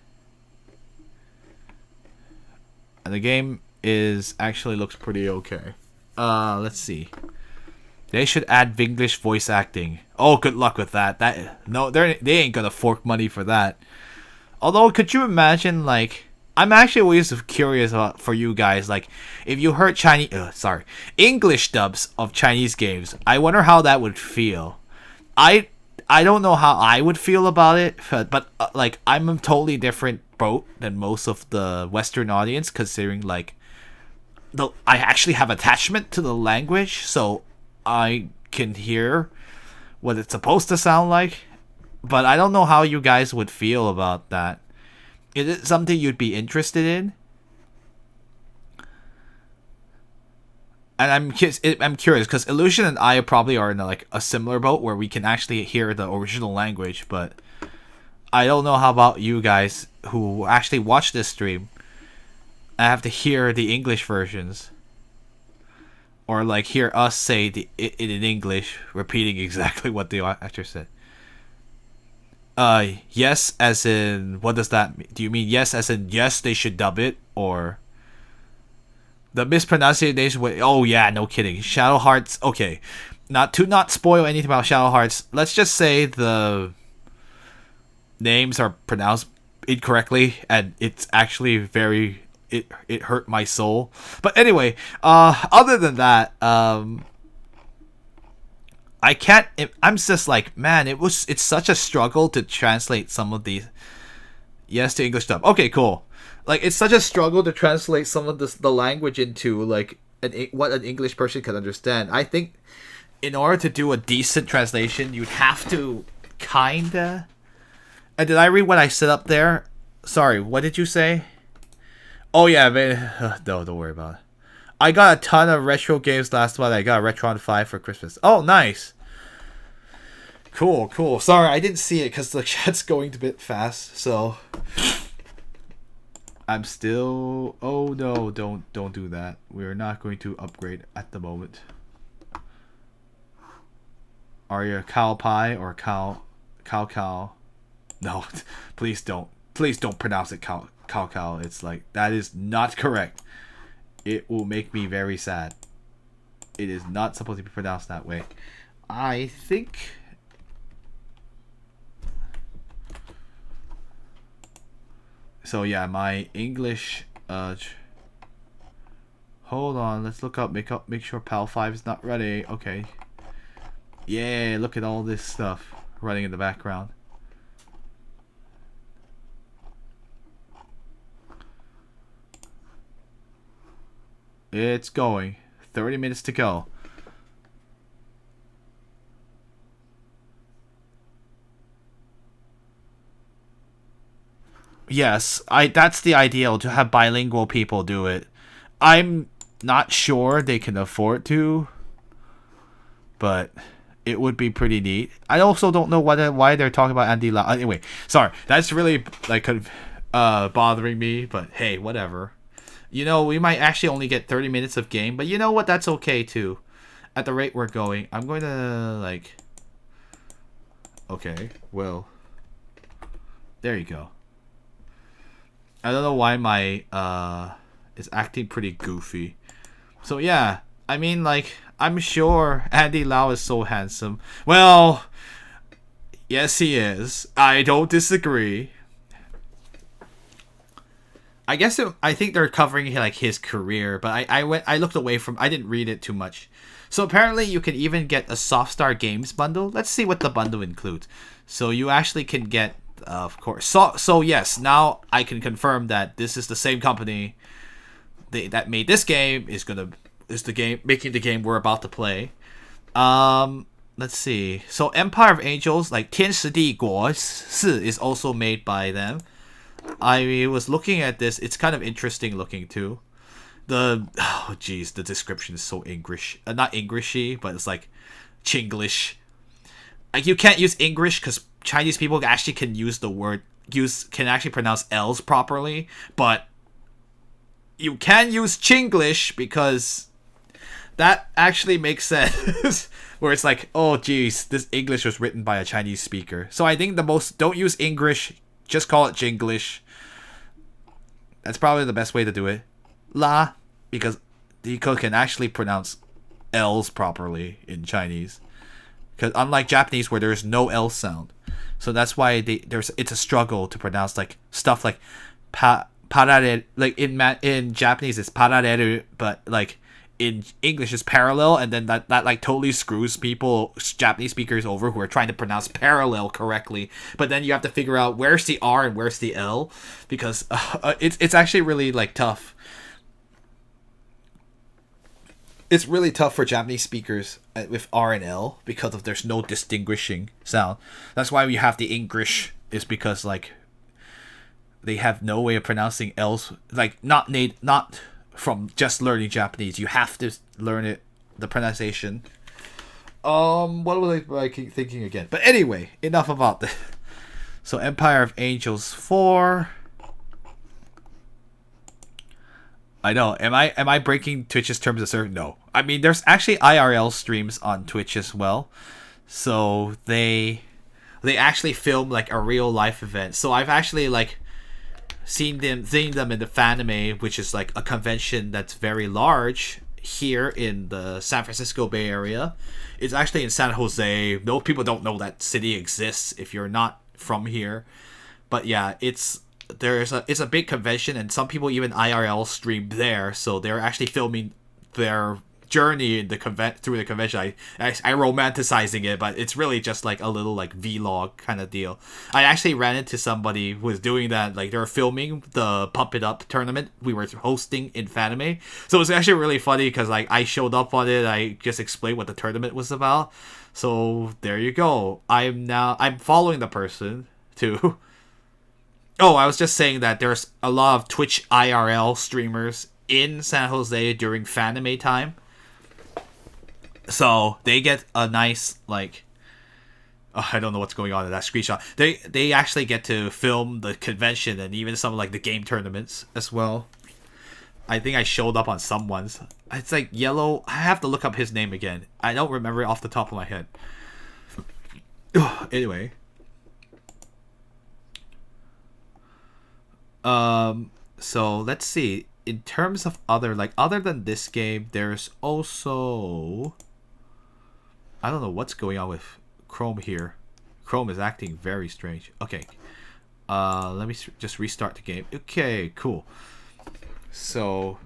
A: And the game is actually looks pretty okay. Let's see. They should add Vinglish voice acting. Oh, good luck with that. They ain't gonna fork money for that. Although, could you imagine, like, I'm actually always curious about, for you guys, like, if you heard English dubs of Chinese games, I wonder how that would feel. I don't know how I would feel about it, but like, I'm a totally different boat than most of the Western audience, considering, like, I actually have attachment to the language, so I can hear what it's supposed to sound like. But I don't know how you guys would feel about that. Is it something you'd be interested in? And I'm curious because Illusion and I probably are in like a similar boat where we can actually hear the original language, but I don't know how about you guys who actually watch this stream. I have to hear the English versions, or like hear us say it in English, repeating exactly what the actor said. Yes, as in, what does that mean? Do you mean yes as in yes, they should dub it, or the mispronunciation? Oh yeah, no kidding. Shadow Hearts. Okay, not spoil anything about Shadow Hearts. Let's just say the names are pronounced incorrectly, and it's actually very it hurt my soul. But anyway, other than that, I can't. I'm just like, man, it's such a struggle to translate some of these. Yes, to English dub. Okay, cool. Like, it's such a struggle to translate some of the language into like what an English person can understand. I think in order to do a decent translation, you'd have to kinda. And did I read what I said up there? Sorry, what did you say? Oh yeah, man. No, don't worry about it. I got a ton of retro games last month. I got a Retron 5 for Christmas. Oh, nice. Cool. Sorry, I didn't see it because the chat's going a bit fast. So I'm still... Oh no, don't do that. We're not going to upgrade at the moment. Are you a cow pie or cow? No, please don't. Please don't pronounce it cow. It's like, that is not correct. It will make me very sad. It is not supposed to be pronounced that way. I think... So yeah, my English... Hold on, let's look up, make sure PAL 5 is not ready. Okay. Yeah, look at all this stuff running in the background. It's going. 30 minutes to go. Yes, that's the ideal, to have bilingual people do it. I'm not sure they can afford to, but it would be pretty neat. I also don't know why they're talking about Andy Lau. Anyway, sorry. That's really like bothering me, but hey, whatever. You know, we might actually only get 30 minutes of game, but you know what? That's okay, too. At the rate we're going, I'm going to, like... Okay, well... There you go. I don't know why my, is acting pretty goofy. So, yeah. I mean, like, I'm sure Andy Lau is so handsome. Well... Yes, he is. I don't disagree. I think they're covering like his career, but I looked away from. I didn't read it too much. So apparently you can even get a Softstar Games bundle. Let's see what the bundle includes. So you actually can get, of course. So yes, now I can confirm that this is the same company that made this game is the game making the game we're about to play. Let's see. So Empire of Angels, like 天时地国 is also made by them. I was looking at this. It's kind of interesting looking too. The description is so English. Not Englishy, but it's like Chinglish. Like you can't use English because Chinese people actually can use the word can actually pronounce L's properly, but you can use Chinglish because that actually makes sense. Where it's like, oh geez, this English was written by a Chinese speaker. So I think don't use English, just call it Jinglish. That's probably the best way to do it. La, because Deco can actually pronounce L's properly in Chinese. Because unlike Japanese where there's no L sound. So that's why it's a struggle to pronounce like stuff like parareru. Like in Japanese it's parareru, but like in English is parallel, and then that like totally screws Japanese speakers over who are trying to pronounce parallel correctly. But then you have to figure out where's the R and where's the L, because it's actually really like tough. It's really tough for Japanese speakers with R and L because there's no distinguishing sound. That's why we have the English, is because like they have no way of pronouncing L's, like not from just learning Japanese. You have to learn it, the pronunciation. What was I thinking again? But anyway, enough about this. So Empire of Angels 4. I know. Am I breaking Twitch's terms of service? No. I mean, there's actually IRL streams on Twitch as well. So they actually film like a real life event. So I've actually like seeing them in the Fanime, which is like a convention that's very large here in the San Francisco Bay Area. It's actually in San Jose. Most people don't know that city exists if you're not from here. But yeah, it's a big convention, and some people even IRL stream there, so they're actually filming their journey in through the convention. I romanticizing it, but it's really just like a little like vlog kind of deal. I actually ran into somebody who was doing that. Like they were filming the Pump It Up tournament we were hosting in Fanime, so it was actually really funny because like I showed up on it. I just explained what the tournament was about. So there you go. I'm following the person too. Oh, I was just saying that there's a lot of Twitch IRL streamers in San Jose during Fanime time. So they get a nice like I don't know what's going on in that screenshot. They actually get to film the convention and even some of like the game tournaments as well. I think I showed up on someone's. It's like Yellow. I have to look up his name again. I don't remember it off the top of my head. Anyway. So let's see. In terms of other than this game, there's also I don't know what's going on with Chrome here. Chrome is acting very strange. Okay. Let me just restart the game. Okay, cool. So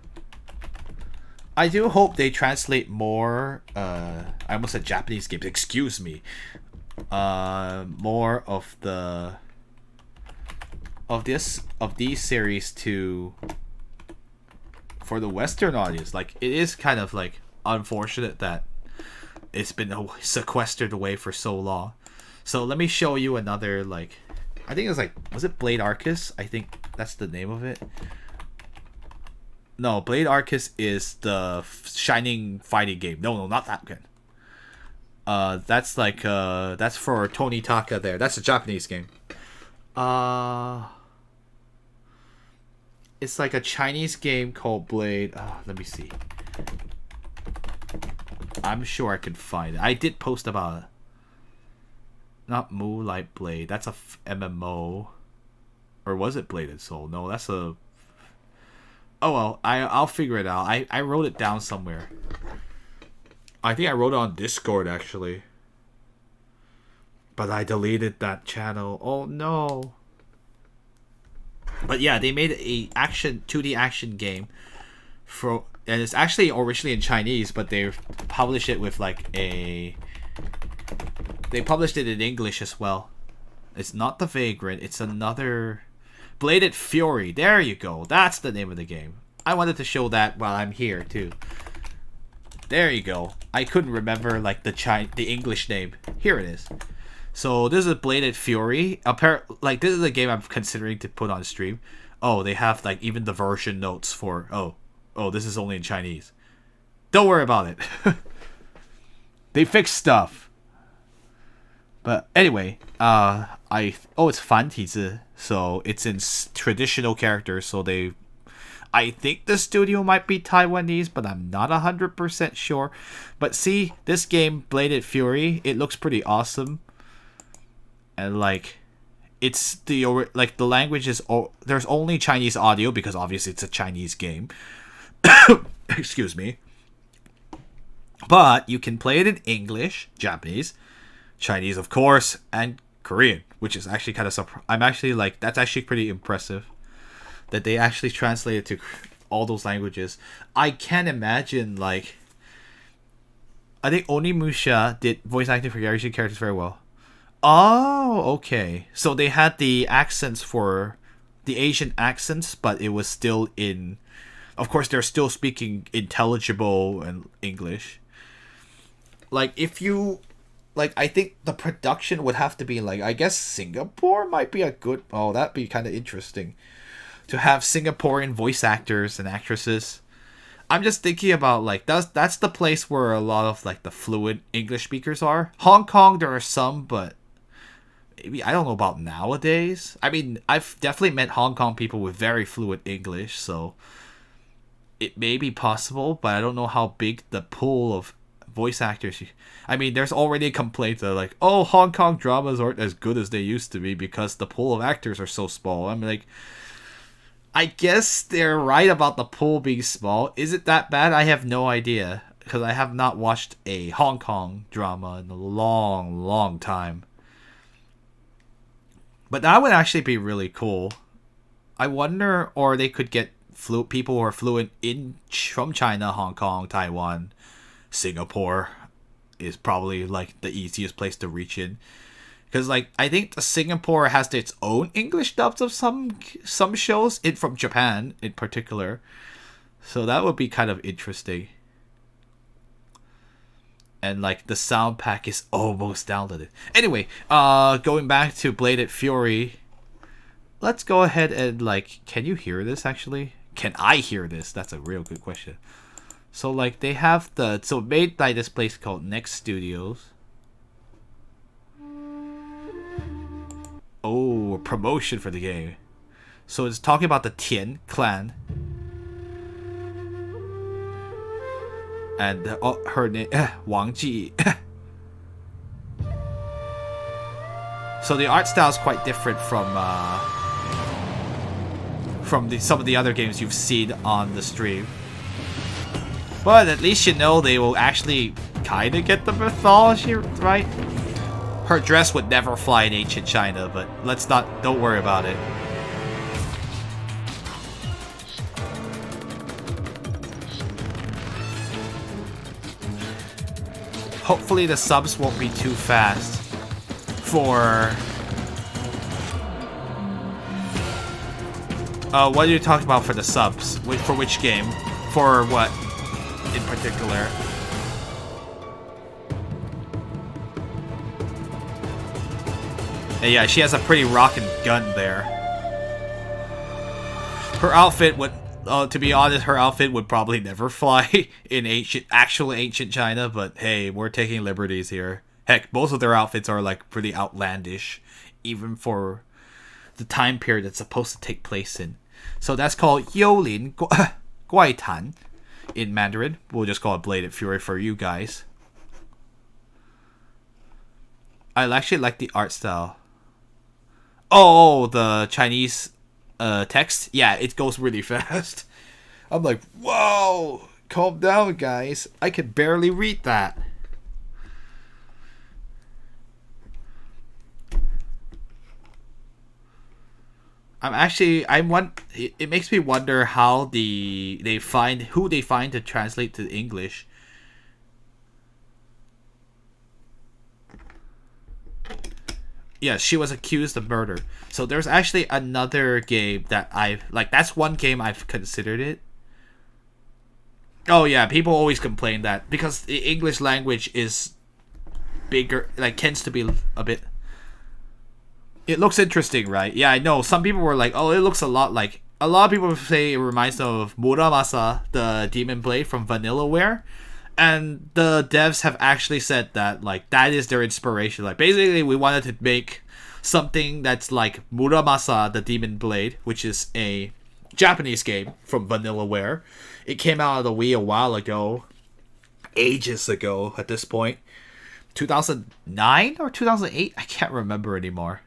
A: I do hope they translate more I almost said Japanese games, excuse me. More of these series for the Western audience. Like it is kind of like unfortunate that it's been sequestered away for so long. So let me show you another like I think it was like was it Blade Arcus? I think that's the name of it. No, Blade Arcus is the Shining fighting game. No, not that one. That's like that's for Tony Taka there. That's a Japanese game. It's like a Chinese game called Blade. Let me see. I'm sure I can find it. I did post about it. Not Moonlight Blade. That's a MMO. Or was it Blade and Soul? No, that's a... Oh well, I'll figure it out. I wrote it down somewhere. I think I wrote it on Discord actually. But I deleted that channel. Oh no. But yeah, they made a action 2D action game for, and it's actually originally in Chinese, but they published it with like a, they published it in English as well. It's not The Vagrant, it's another, Bladed Fury. There you go. That's the name of the game. I wanted to show that while I'm here too. There you go. I couldn't remember like the English name. Here it is. So this is Bladed Fury. Like this is a game I'm considering to put on stream. Oh, they have like even the version notes for oh this is only in Chinese. Don't worry about it. They fixed stuff. But anyway, it's 繁体字, so it's in traditional characters. So I think the studio might be Taiwanese, but I'm not 100% sure. But see, this game, Bladed Fury, it looks pretty awesome. And like, it's the language is, there's only Chinese audio because obviously it's a Chinese game. Excuse me. But you can play it in English, Japanese, Chinese of course, and Korean, which is actually kind of I'm actually like, that's actually pretty impressive that they actually translated to all those languages. I can't imagine, like, I think Onimusha did voice acting for Asian characters very well. Oh, okay. So they had the accents for the Asian accents, but it was still in, of course they're still speaking intelligible and English. Like, if you, like, I think the production would have to be like, I guess Singapore might be a good, that'd be kind of interesting to have Singaporean voice actors and actresses. I'm just thinking about like, that's the place where a lot of like the fluent English speakers are. Hong Kong, there are some, but maybe, I don't know about nowadays. I mean, I've definitely met Hong Kong people with very fluent English, so it may be possible, but I don't know how big the pool of voice actors. I mean, there's already a complaint that like, oh, Hong Kong dramas aren't as good as they used to be because the pool of actors are so small. I'm like, I guess they're right about the pool being small. Is it that bad? I have no idea, because I have not watched a Hong Kong drama in a long, long time. But that would actually be really cool. I wonder, or they could get people who are fluent from China, Hong Kong, Taiwan, Singapore is probably like the easiest place to reach in. Because like, I think Singapore has its own English dubs of some shows from Japan in particular, so that would be kind of interesting. And like, the sound pack is almost downloaded. Anyway, going back to Bladed Fury, let's go ahead and like, can you hear this actually? Can I hear this? That's a real good question. So like, they have made by this place called Next Studios. Oh, promotion for the game. So it's talking about the Tian clan. And her name, Wang Ji. So the art style is quite different from some of the other games you've seen on the stream. But at least you know they will actually kind of get the mythology right. Her dress would never fly in ancient China, but don't worry about it. Hopefully the subs won't be too fast for... what are you talking about for the subs? For which game? For what in particular? Yeah, she has a pretty rockin' gun there. Her outfit would, to be honest, her outfit would probably never fly in actual ancient China, but hey, we're taking liberties here. Heck, most of their outfits are like pretty outlandish, even for the time period it's supposed to take place in. So that's called Youlin Guaitan in Mandarin. We'll just call it Bladed Fury for you guys. I actually like the art style. Oh, the Chinese text? Yeah, it goes really fast. I'm like, whoa, calm down, guys. I can barely read that. I want it makes me wonder how they find who they find to translate to English. Yes, she was accused of murder. So there's actually another game that I've like. That's one game I've considered it. Oh yeah, people always complain that because the English language is bigger, like tends to be a bit. It looks interesting, right? Yeah, I know. Some people were like, "Oh, it looks a lot like." A lot of people say it reminds them of Muramasa, the Demon Blade from Vanillaware, and the devs have actually said that like that is their inspiration. Like basically, we wanted to make something that's like Muramasa, the Demon Blade, which is a Japanese game from Vanillaware. It came out of the Wii a while ago, ages ago at this point, 2009 or 2008. I can't remember anymore.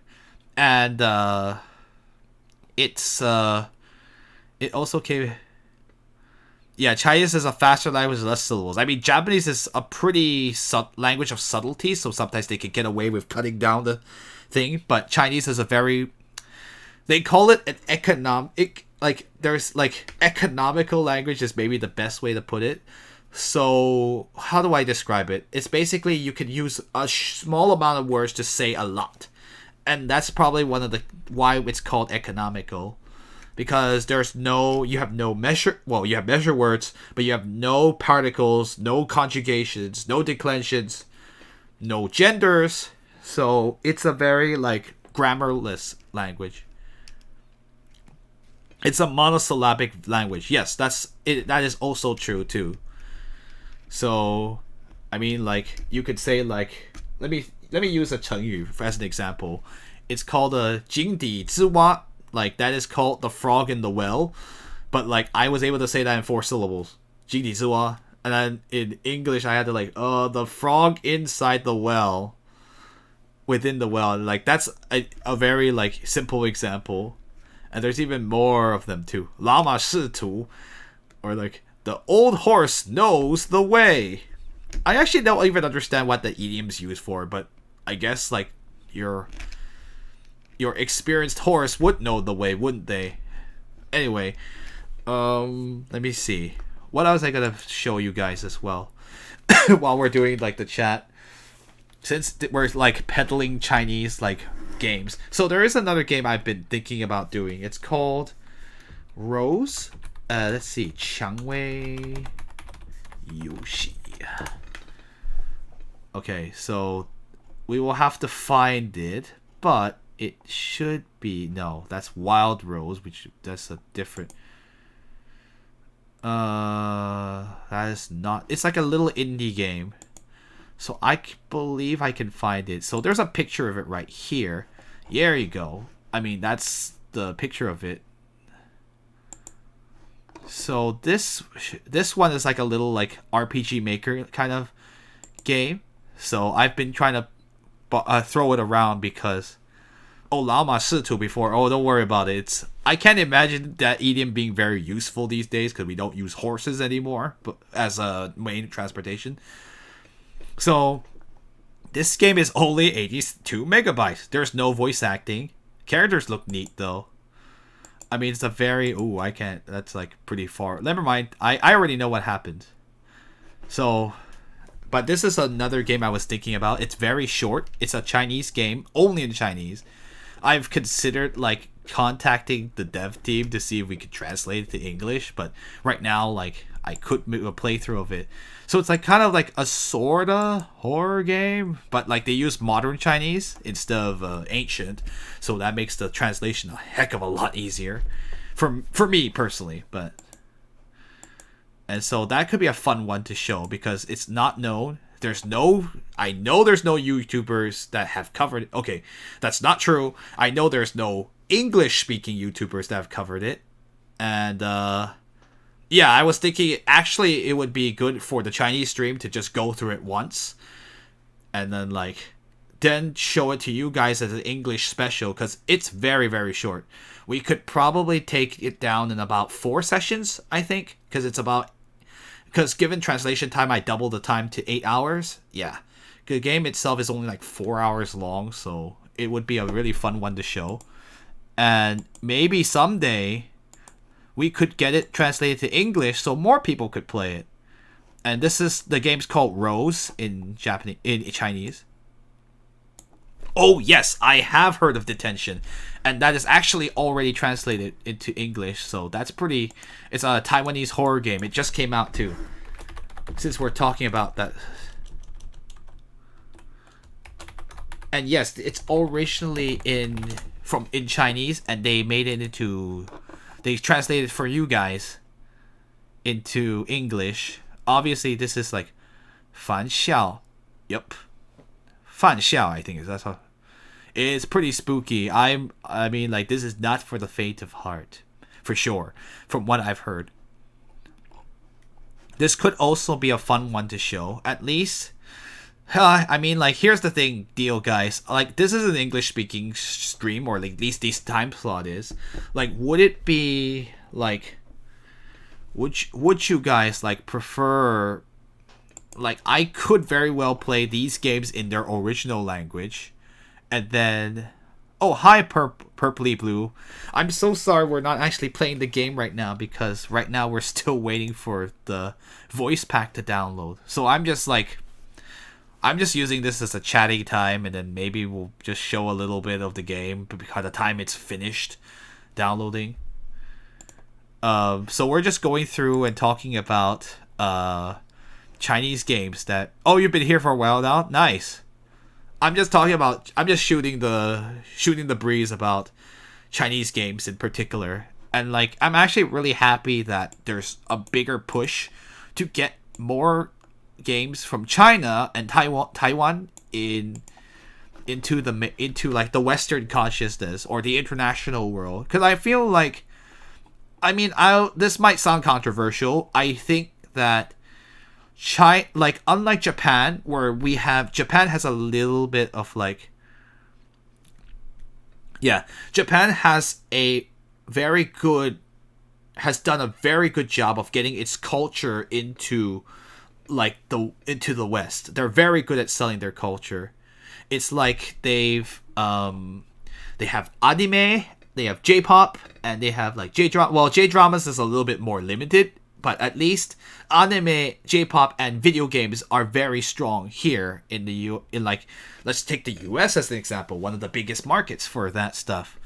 A: And it's it also came. Yeah, Chinese is a faster language with less syllables. I mean, Japanese is a pretty language of subtlety, so sometimes they can get away with cutting down the thing. But Chinese is a very, they call it an economic, like there's like economical language is maybe the best way to put it. So how do I describe it? It's basically you can use a small amount of words to say a lot. And that's probably one of the why it's called economical, because you have no measure. Well, you have measure words, but you have no particles, no conjugations, no declensions, no genders. So it's a very like grammarless language. It's a monosyllabic language. Yes, that's it. That is also true too. So, I mean, like you could say like let me use a 成语 as an example. It's called a 井底之蛙. Like that is called the frog in the well, but like I was able to say that in 4 syllables. 井底之蛙. And then in English I had to like the frog inside the well, within the well. Like that's a very like simple example. And there's even more of them too. 老马识途, or like the old horse knows the way. I actually don't even understand what the idiom's used for, but I guess like your experienced horse would know the way, wouldn't they? Anyway, let me see. What else I gotta show you guys as well while we're doing like the chat, since we're like peddling Chinese like games. So there is another game I've been thinking about doing. It's called Rose. Let's see, 蔷薇游戏. Okay, so we will have to find it, but it should be no. That's Wild Rose, which that's a different. That is not. It's like a little indie game, so I believe I can find it. So there's a picture of it right here. There you go. I mean, that's the picture of it. So this one is like a little like RPG Maker kind of game. So I've been trying to throw it around because lao ma shi tu before. Oh, don't worry about it. I can't imagine that idiom being very useful these days because we don't use horses anymore, but as a main transportation. So this game is only 82 megabytes. There's no voice acting. Characters look neat though. I mean, it's a very I can't. That's like pretty far. Never mind. I already know what happened. So. But this is another game I was thinking about. It's very short. It's a Chinese game, only in Chinese. I've considered like contacting the dev team to see if we could translate it to English, but right now like I couldn't do a playthrough of it. So it's like kind of like a sorta horror game, but like they use modern Chinese instead of ancient, so that makes the translation a heck of a lot easier for me personally, but. And so that could be a fun one to show because it's not known. I know there's no YouTubers that have covered it. Okay, that's not true. I know there's no English-speaking YouTubers that have covered it. And, yeah, I was thinking actually it would be good for the Chinese stream to just go through it once. And then, then show it to you guys as an English special because it's very, very short. We could probably take it down in about 4 sessions, I think, because given translation time, I doubled the time to 8 hours. Yeah. The game itself is only like 4 hours long, so it would be a really fun one to show. And maybe someday we could get it translated to English so more people could play it. And the game's called Rose in Chinese. Oh yes, I have heard of Detention, and that is actually already translated into English. So that's pretty. It's a Taiwanese horror game. It just came out too. Since we're talking about that, and yes, it's originally in Chinese, and they made it into. They translated for you guys into English. Obviously, this is like Fan Xiao. Yep. Fan Xiao, I think that's how. It's pretty spooky. I mean, like, this is not for the faint of heart, for sure, from what I've heard. This could also be a fun one to show, at least. I mean, like, here's the deal, guys. Like, this is an English-speaking stream, or like, at least this time slot is. Like, would it be, like, would you guys, like, prefer, like, I could very well play these games in their original language, and then, oh, hi, Purpley Blue. I'm so sorry we're not actually playing the game right now, because right now we're still waiting for the voice pack to download. So I'm just using this as a chatting time, and then maybe we'll just show a little bit of the game by the time it's finished downloading. So we're just going through and talking about Chinese games that. Oh, you've been here for a while now. Nice. I'm just shooting the breeze about Chinese games in particular, and like I'm actually really happy that there's a bigger push to get more games from China and Taiwan into like the Western consciousness or the international world, because I feel like, I mean, this might sound controversial. I think that like, unlike Japan, where Japan has a little bit of like, yeah, Japan has done a very good job of getting its culture into the West. They're very good at selling their culture. It's like they have anime, they have J-pop, and they have like J-drama. Well, J-dramas is a little bit more limited, but at least anime, J-pop, and video games are very strong here in let's take the US as an example, one of the biggest markets for that stuff.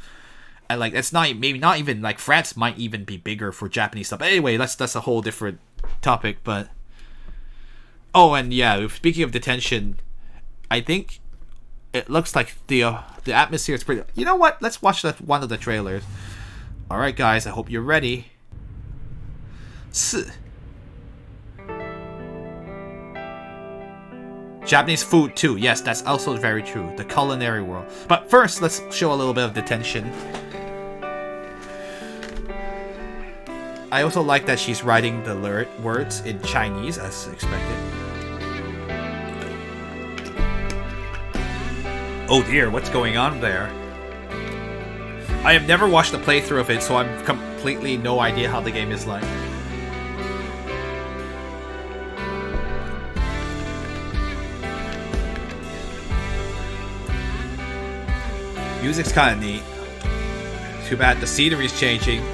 A: And like, it's not even like France might even be bigger for Japanese stuff. But anyway, that's a whole different topic. But oh, and yeah, speaking of Detention, I think it looks like the atmosphere is pretty. You know what? Let's watch one of the trailers. All right, guys. I hope you're ready. Japanese food too. Yes, that's also very true. The culinary world. But first, let's show a little bit of Detention. I also like that she's writing the words in Chinese as expected. Oh dear, what's going on there? I have never watched a playthrough of it, so I'm completely no idea how the game is like. Music's kind of neat. Too bad the scenery's changing.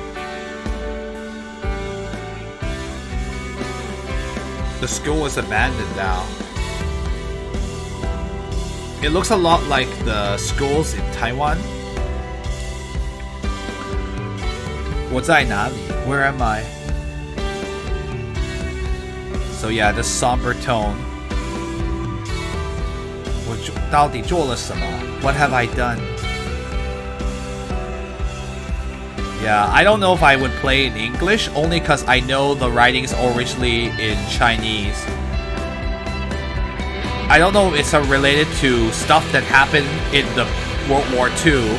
A: The school is abandoned now. It looks a lot like the schools in Taiwan. 我在哪里? Where am I? So yeah, the somber tone. 我到底做了什么? What have I done? Yeah, I don't know if I would play in English, only because I know the writing's originally in Chinese. I don't know if it's related to stuff that happened in the World War II.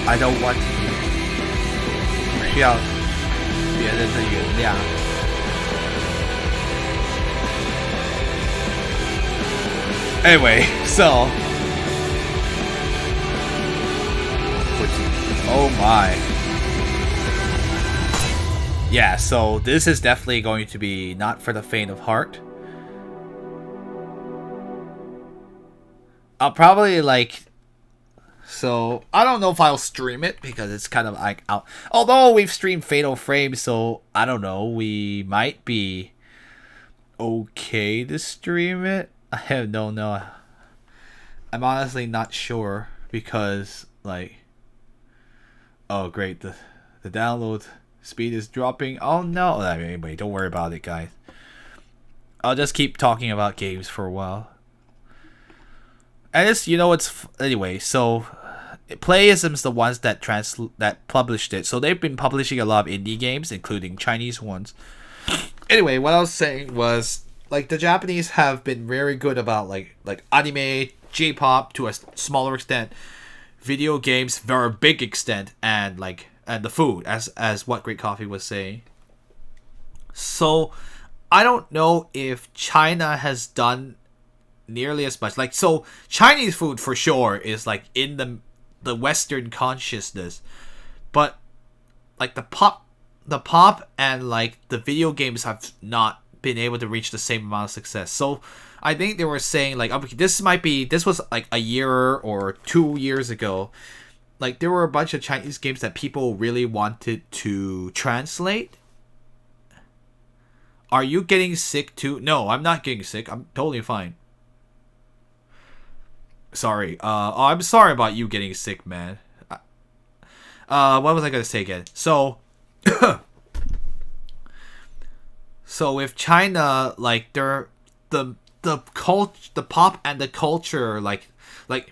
A: I don't want to. 需要别人的原谅。Anyway, so oh my. Yeah, so this is definitely going to be not for the faint of heart. I'll probably like. So I don't know if I'll stream it because it's kind of like out. Although we've streamed Fatal Frame, so I don't know. We might be okay to stream it. I have no. I'm honestly not sure because like. Oh great, the download speed is dropping. Oh no! Anyway, don't worry about it, guys. I'll just keep talking about games for a while. And it's anyway. So, Playism's the ones that published it. So they've been publishing a lot of indie games, including Chinese ones. Anyway, what I was saying was like the Japanese have been very good about like anime, J-pop to a smaller extent, video games very big extent, and the food as what Great Coffee was saying. So I don't know if China has done nearly as much. Like, so Chinese food for sure is like in the Western consciousness, but like the pop and like the video games have not been able to reach the same amount of success. So I think they were saying like, okay, this was like a year or 2 years ago. Like there were a bunch of Chinese games that people really wanted to translate. Are you getting sick too? No, I'm not getting sick. I'm totally fine. Sorry. I'm sorry about you getting sick, man. What was I gonna say again? So, so if China, like, they're the pop and the culture, like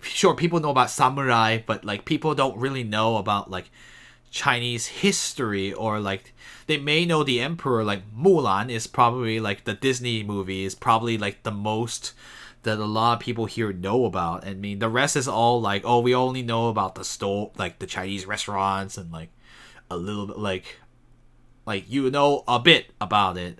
A: sure, people know about samurai, but like people don't really know about like Chinese history, or like they may know the emperor. Like Mulan is probably like the Disney movie is probably like the most that a lot of people here know about. I mean, the rest is all like, oh, we only know about the store, like the Chinese restaurants, and like a little bit like you know a bit about it,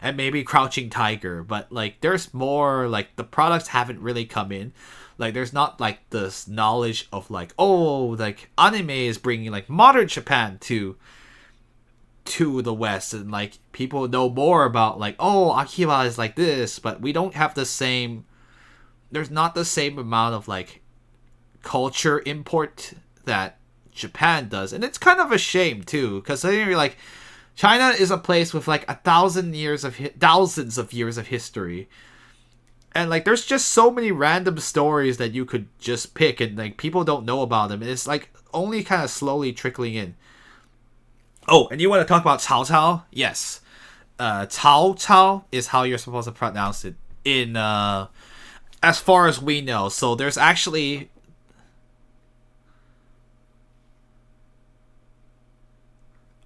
A: and maybe Crouching Tiger. But like, there's more, like the products haven't really come in. Like, there's not like this knowledge of like, oh, like anime is bringing like modern Japan to the West, and like people know more about like, oh, Akiba is like this, but we don't have the same. There's not the same amount of like culture import that Japan does, and it's kind of a shame too, because you're like, China is a place with like thousands of years of history, and like there's just so many random stories that you could just pick, and like people don't know about them, and it's like only kind of slowly trickling in. Oh, and you want to talk about Cao Cao? Yes. Cao Cao is how you're supposed to pronounce it in, as far as we know. So there's actually...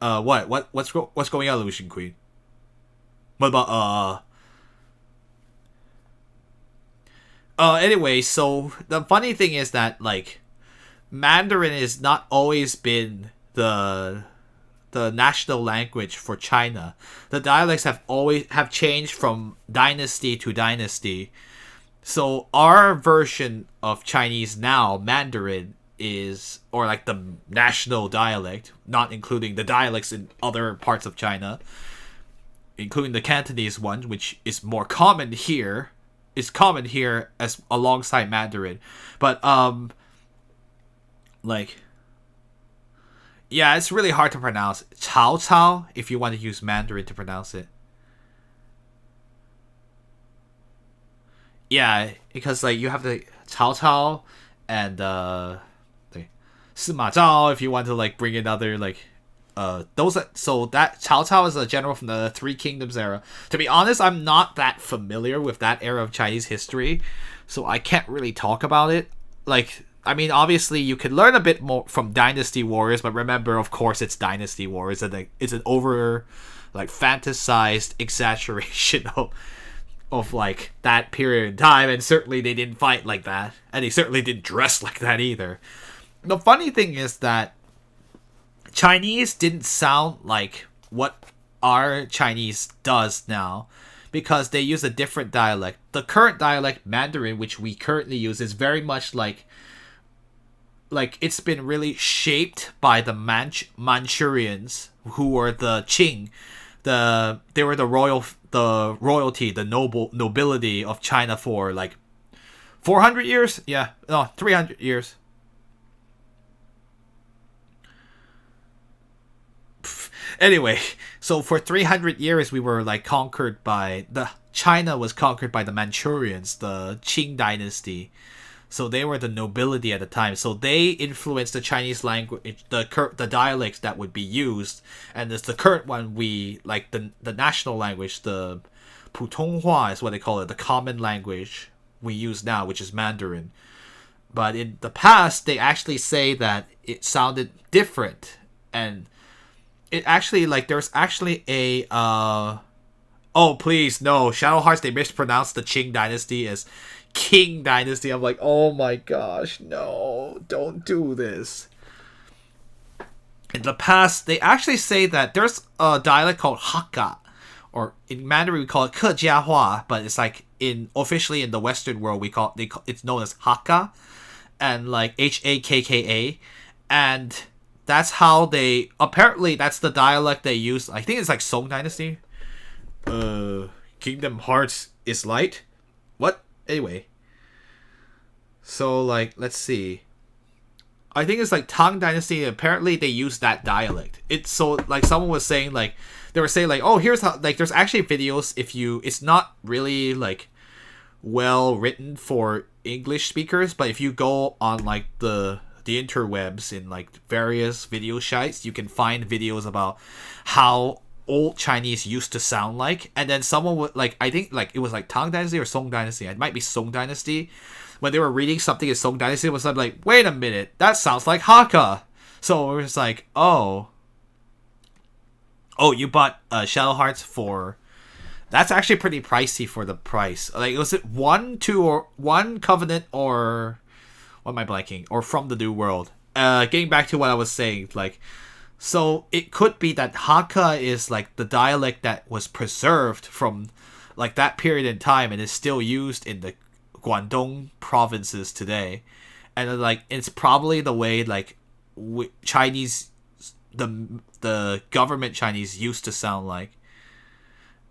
A: What's going on, Lucian Queen? What about, anyway, so the funny thing is that, like, Mandarin has not always been the national language for China. The dialects have changed from dynasty to dynasty. So our version of Chinese now, Mandarin, is, or like the national dialect, not including the dialects in other parts of China, including the Cantonese one, which is more common here, as alongside Mandarin. But like, yeah, it's really hard to pronounce. Cao Cao, if you want to use Mandarin to pronounce it. Yeah, because like you have the Cao Cao and the Sima Zhao if you want to like bring another like so that Cao Cao is a general from the Three Kingdoms era. To be honest, I'm not that familiar with that era of Chinese history, so I can't really talk about it. Like, I mean, obviously, you can learn a bit more from Dynasty Warriors, but remember, of course, it's Dynasty Warriors, and it's an over, like, fantasized exaggeration of like that period in time, and certainly they didn't fight like that, and they certainly didn't dress like that either. The funny thing is that Chinese didn't sound like what our Chinese does now, because they use a different dialect. The current dialect, Mandarin, which we currently use, is very much like like it's been really shaped by the Manchurians, who were the Qing. They were the royalty, the nobility of China for like 400 years. Yeah, no, 300 years. Anyway, so for 300 years we were like conquered by the China was conquered by the Manchurians, the Qing dynasty. So they were the nobility at the time. So they influenced the Chinese language, the dialects that would be used, and it's the current one we like the national language, the Putonghua is what they call it, the common language we use now, which is Mandarin. But in the past, they actually say that it sounded different, and it actually like there's actually a oh please no, Shadow Hearts, they mispronounced the Qing dynasty as King Dynasty. I'm like, oh my gosh, no, don't do this. In the past, they actually say that there's a dialect called Hakka, or in Mandarin we call it Kejiahua, but it's like officially in the Western world it's known as Hakka, and like Hakka, and that's how they apparently that's the dialect they use. I think it's like Song Dynasty. Kingdom Hearts is light. What? Anyway. So like let's see. I think it's like Tang Dynasty. Apparently they use that dialect. It's so like someone was saying like they were saying like, oh, here's how like there's actually videos if you it's not really like well written for English speakers, but if you go on like the interwebs in like various video sites, you can find videos about how old Chinese used to sound like. And then someone would like, I think like it was like Tang Dynasty or Song Dynasty, it might be Song Dynasty, when they were reading something in Song Dynasty, it was like, wait a minute, that sounds like Hakka. So it was like, oh you bought Shadow Hearts for, that's actually pretty pricey for the price. Like, was it 1, 2, or 1 Covenant, or what am I blanking? Or From the New World? Getting back to what I was saying, like, so it could be that Hakka is like the dialect that was preserved from like that period in time and is still used in the Guangdong provinces today, and like it's probably the way like Chinese, the government Chinese used to sound like.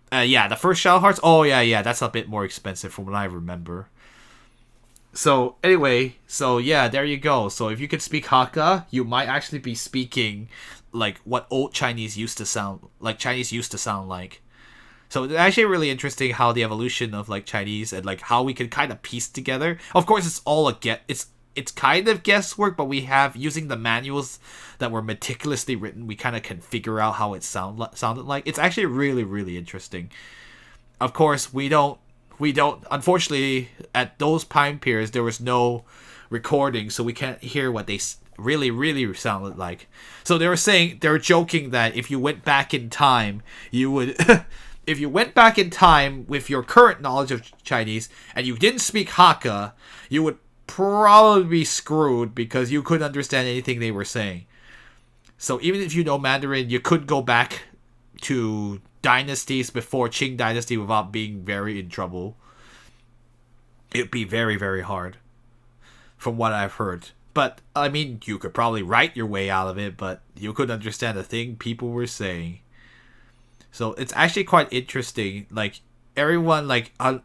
A: Yeah, the first Shadow Hearts. Oh yeah, that's a bit more expensive from what I remember. So anyway, so yeah, there you go. So if you could speak Hakka, you might actually be speaking like what old Chinese used to sound like. So it's actually really interesting how the evolution of like Chinese and like how we can kind of piece together. Of course, it's all it's kind of guesswork, but we have using the manuals that were meticulously written, we kind of can figure out how it sounded like. It's actually really, really interesting. Of course, we don't unfortunately at those time periods there was no recording, so we can't hear what they really, really sounded like. So they were joking that if you went back in time, you would if you went back in time with your current knowledge of Chinese and you didn't speak Hakka, you would probably be screwed because you couldn't understand anything they were saying. So even if you know Mandarin, you could go back to dynasties before Qing Dynasty without being very in trouble. It'd be very, very hard, from what I've heard. But, I mean, you could probably write your way out of it, but you couldn't understand a thing people were saying. So it's actually quite interesting. Like, everyone, like, a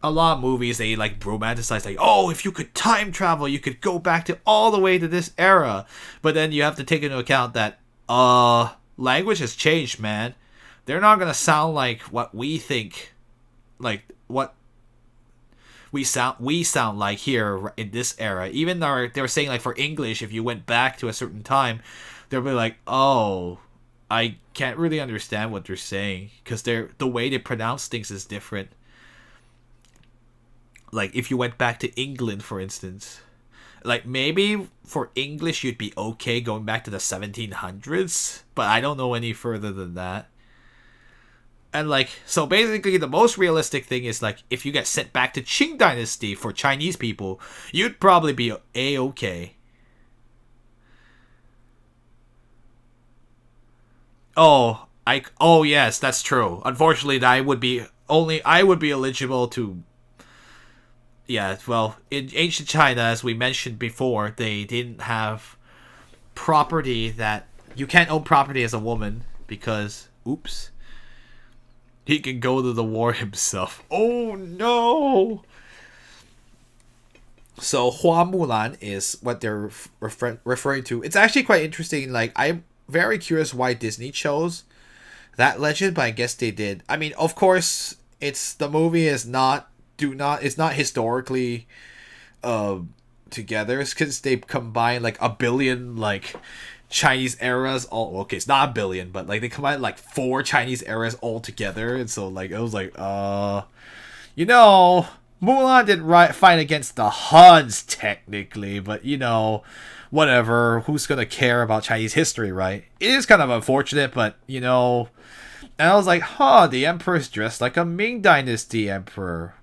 A: lot of movies, they, like, romanticize, like, oh, if you could time travel, you could go back to all the way to this era. But then you have to take into account that, language has changed, man. They're not gonna sound like what we think, like, what we sound like here in this era. Even though they were saying, like, for English, if you went back to a certain time, they'll be like, oh, I can't really understand what they're saying, because the way they pronounce things is different. Like, if you went back to England, for instance, like, maybe for English you'd be okay going back to the 1700s, but I don't know any further than that. And, like, so basically the most realistic thing is, like, if you get sent back to Qing Dynasty for Chinese people, you'd probably be A-okay. Oh yes, that's true. Unfortunately, I would be eligible to Yeah, well, in ancient China, as we mentioned before, they didn't have property that you can't own property as a woman because, oops, he can go to the war himself. Oh no! So Hua Mulan is what they're referring to. It's actually quite interesting. Like, I'm very curious why Disney chose that legend, but I guess they did. I mean, of course, it's the movie is not do not it's not historically uh together. It's because they combine like a billion like Chinese eras all okay, it's not a billion, but like they combine like four Chinese eras all together, and so like it was like you know, Mulan didn't fight against the Huns technically, but you know, whatever. Who's gonna care about Chinese history, right? It is kind of unfortunate, but you know. And I was like, huh, the emperor's dressed like a Ming Dynasty emperor.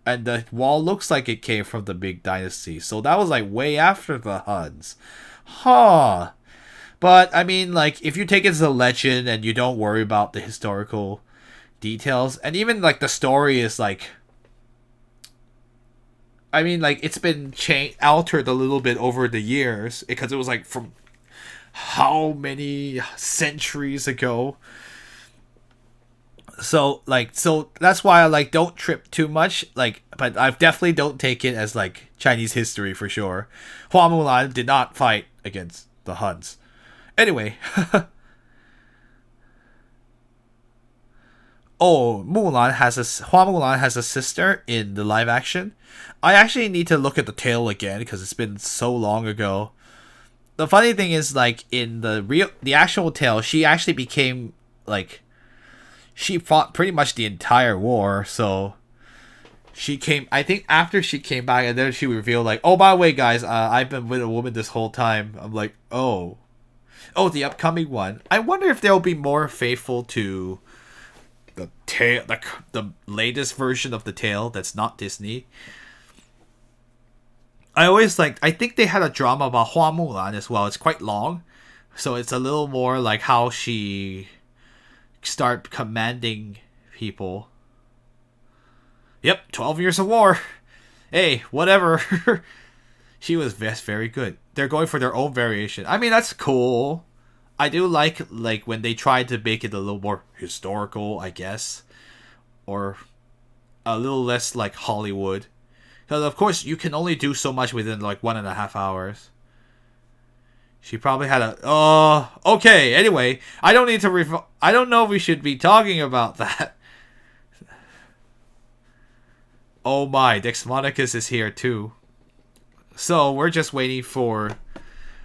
A: And the wall looks like it came from the Ming Dynasty. So that was like way after the Huns. Huh. But I mean, like, if you take it as a legend and you don't worry about the historical details, and even like the story is like, I mean, like it's been altered a little bit over the years because it was like from how many centuries ago. So that's why I like don't trip too much, like, but I definitely don't take it as like Chinese history for sure. Hua Mulan did not fight against the Huns. Anyway, oh, Hua Mulan has a sister in the live action. I actually need to look at the tale again because it's been so long ago. The funny thing is, like, in the actual tale, she actually became like she fought pretty much the entire war. So she came, I think, after she came back, and then she revealed like, oh, by the way, guys, I've been with a woman this whole time. I'm like, oh, the upcoming one. I wonder if they'll be more faithful to the tale, the latest version of the tale that's not Disney. I think they had a drama about Hua Mulan as well. It's quite long, so it's a little more like how she start commanding people. Yep, 12 years of war. Hey, whatever. She was very good. They're going for their own variation. I mean, that's cool. I do like when they try to make it a little more historical, I guess, or a little less like Hollywood. Because of course you can only do so much within like 1.5 hours. She probably had a okay. Anyway, I don't need to. I don't know if we should be talking about that. Oh my, Dex Monicus is here too. So we're just waiting for.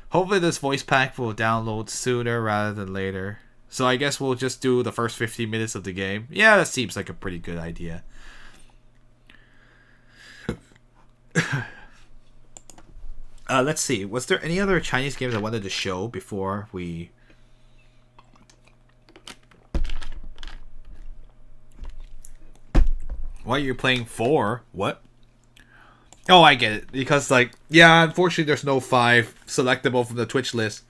A: Hopefully this voice pack will download sooner rather than later. So I guess we'll just do the first 15 minutes of the game. Yeah, that seems like a pretty good idea. Let's see. Was there any other Chinese games I wanted to show before we... Why are you playing 4? What? Oh, I get it. Because, like, yeah, unfortunately there's no 5 selectable from the Twitch list.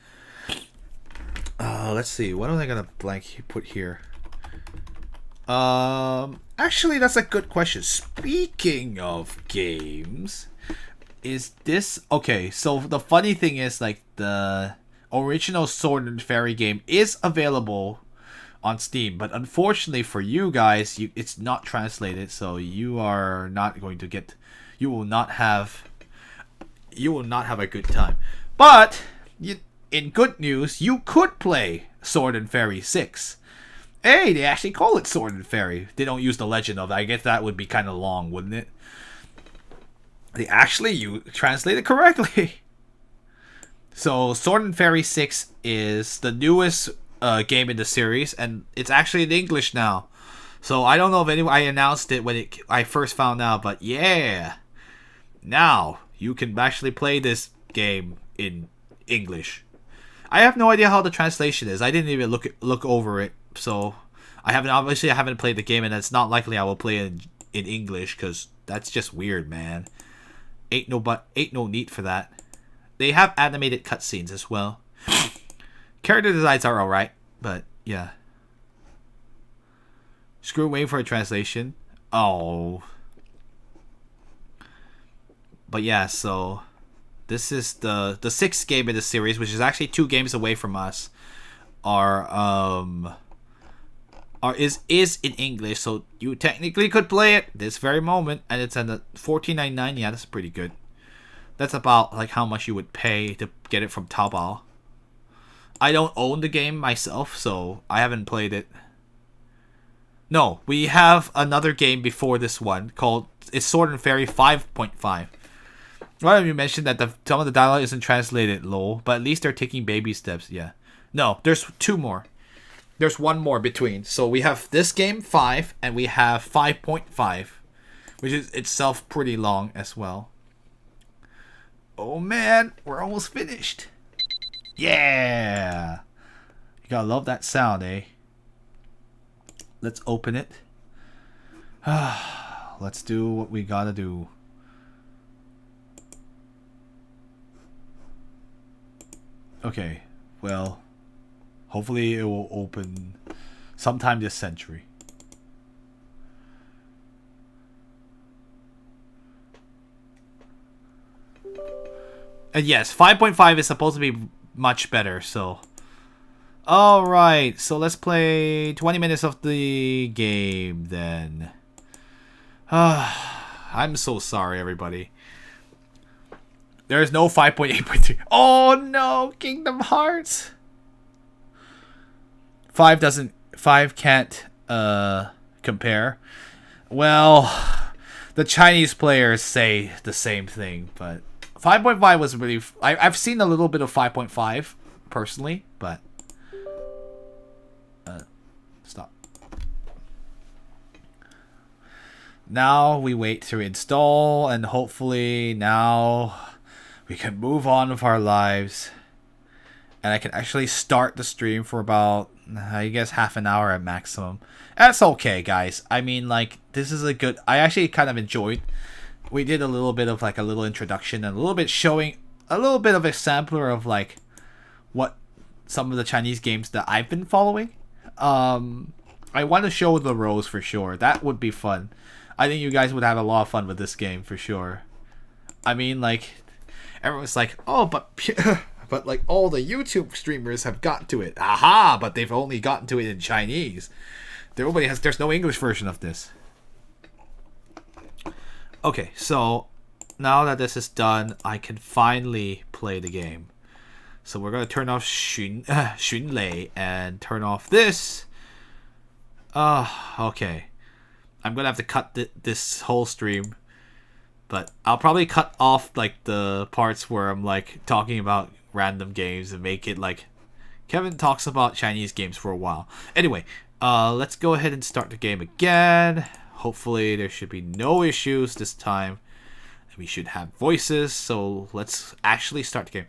A: Let's see. What am I gonna put here? Actually, that's a good question. Speaking of games, is this okay? So the funny thing is, like, the original Sword and Fairy game is available on Steam, but unfortunately for you guys, it's not translated, so you are not going to get. You will not have a good time. But in good news, you could play Sword and Fairy 6. Hey, they actually call it Sword and Fairy. They don't use the legend of it. I guess that would be kind of long, wouldn't it? You translated correctly. So, Sword and Fairy 6 is the newest game in the series, and it's actually in English now. So, I don't know if anyone... I announced it when I first found out, but yeah. Now, you can actually play this game in English. I have no idea how the translation is. I didn't even look over it. So I haven't played the game, and it's not likely I will play it in English because that's just weird, man. Ain't no need for that. They have animated cutscenes as well. Character designs are alright, but yeah. Screw waiting for a translation. Oh. But yeah, so this is the sixth game in the series, which is actually 2 games away from us. Is in English, so you technically could play it this very moment, and it's at $14.99. Yeah, that's pretty good. That's about like how much you would pay to get it from Taobao. I don't own the game myself, so I haven't played it. No, we have another game before this one called it's Sword and Fairy 5.5. Why have you mentioned that some of the dialogue isn't translated, lol, but at least they're taking baby steps, yeah. No, there's 2 more. There's 1 more between. So we have this game, 5, and we have 5.5, which is itself pretty long as well. Oh man, we're almost finished. Yeah! You gotta love that sound, eh? Let's open it. Let's do what we gotta do. Okay, well, hopefully it will open sometime this century. And yes, 5.5 is supposed to be much better, so... Alright, so let's play 20 minutes of the game then. I'm so sorry, everybody. There is no 5.8.3. Oh no, Kingdom Hearts! 5 can't compare. Well, the Chinese players say the same thing, but 5.5 was really... I've seen a little bit of 5.5 personally, but... Stop. Now we wait to install, and hopefully now we can move on with our lives. And I can actually start the stream for about, I guess, half an hour at maximum. That's okay, guys. I mean, like, this is a good... I actually kind of enjoyed... We did a little bit of, like, a little introduction and a little bit showing... A little bit of a sampler of, like, what some of the Chinese games that I've been following. I want to show the rows for sure. That would be fun. I think you guys would have a lot of fun with this game for sure. I mean, like, everyone's like, oh, but but like all the YouTube streamers have gotten to it. Aha! But they've only gotten to it in Chinese. There's no English version of this. Okay, so now that this is done, I can finally play the game. So we're gonna turn off Xun Lei and turn off this. Okay. I'm gonna have to cut this whole stream, but I'll probably cut off like the parts where I'm like talking about random games and make it like Kevin talks about Chinese games for a while. Anyway, let's go ahead and start the game again. Hopefully there should be no issues this time. We should have voices, so let's actually start the game.